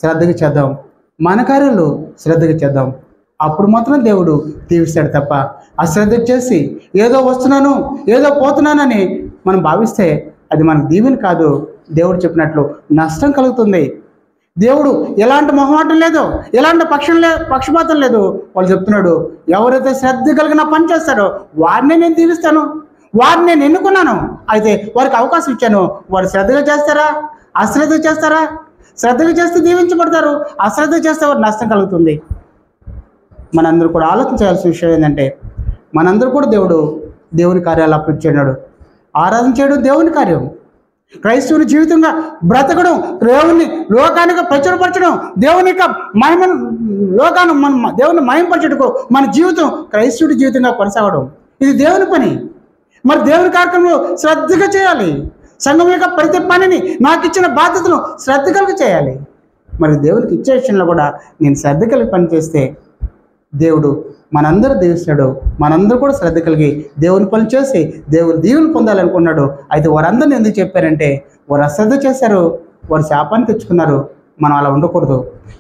శ్రద్ధగా చేద్దాం, మన కార్యాలు శ్రద్ధగా చేద్దాం. అప్పుడు మాత్రం దేవుడు దీవిస్తాడు తప్ప అశ్రద్ధ చేసి ఏదో వస్తున్నాను ఏదో పోతున్నానని మనం భావిస్తే అది మనకు దీవెన కాదు. దేవుడు చెప్పినట్లు నష్టం కలుగుతుంది. దేవుడు ఎలాంటి మొహమాటం లేదు, ఎలాంటి పక్షపాతం లేదు. వాళ్ళు చెప్తున్నాడు, ఎవరైతే శ్రద్ధ కలిగిన పని చేస్తారో వారినే నేను దీవిస్తాను, వారిని నేను ఎన్నుకున్నాను. అయితే వారికి అవకాశం ఇచ్చాను. వారు శ్రద్ధగా చేస్తారా, అశ్రద్ధ చేస్తారా? శ్రద్ధగా చేస్తే దీవించబడతారు, అశ్రద్ధ చేస్తే వారు నష్టం కలుగుతుంది. మనందరూ కూడా ఆలోచన చేయాల్సిన విషయం ఏంటంటే, మనందరూ కూడా దేవుని కార్యాలు అప్పగించాడు. ఆరాధన చేయడం దేవుని కార్యం. క్రైస్తవుని జీవితంగా బ్రతకడం, దేవుని లోకానికి ప్రచురపరచడం, దేవుని యొక్క మహిమను దేవుని మహిమపరచటకు మన జీవితం క్రైస్తవుడి జీవితంగా కొనసాగడం, ఇది దేవుని పని. మరి దేవుని కార్యక్రమంలో శ్రద్ధగా చేయాలి. సంఘం యొక్క ప్రతి పనిని నాకు ఇచ్చిన బాధ్యతను శ్రద్ధ కలిగి చేయాలి. మరి దేవునికి ఇచ్చే విషయంలో కూడా నేను శ్రద్ధ కలిగి పని చేస్తే దేవుడు మనందరూ దీవిస్తాడు. మనందరూ కూడా శ్రద్ధ కలిగి దేవుని పని చేసి దేవుని దీవెని పొందాలనుకున్నాడు. అయితే వారందరిని ఎందుకు చెప్పారంటే, వారు అశ్రద్ధ చేశారు, వారు శాపాన్ని తెచ్చుకున్నారు. మనం అలా ఉండకూడదు.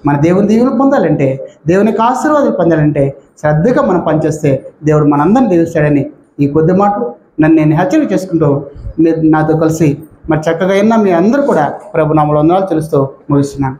మన దేవుని దీవెని పొందాలంటే, దేవునికి ఆశీర్వాదాలు పొందాలంటే శ్రద్ధగా మనం పనిచేస్తే దేవుడు మనందరిని దీవిస్తాడని ఈ కొద్ది మాటలు నన్ను నేను హెచ్చరిక చేసుకుంటూ మీరు నాతో కలిసి మరి చక్కగా అయినా మీ అందరూ కూడా ప్రభు నామములో వందనాలు తెలుస్తూ ముగిస్తున్నాను.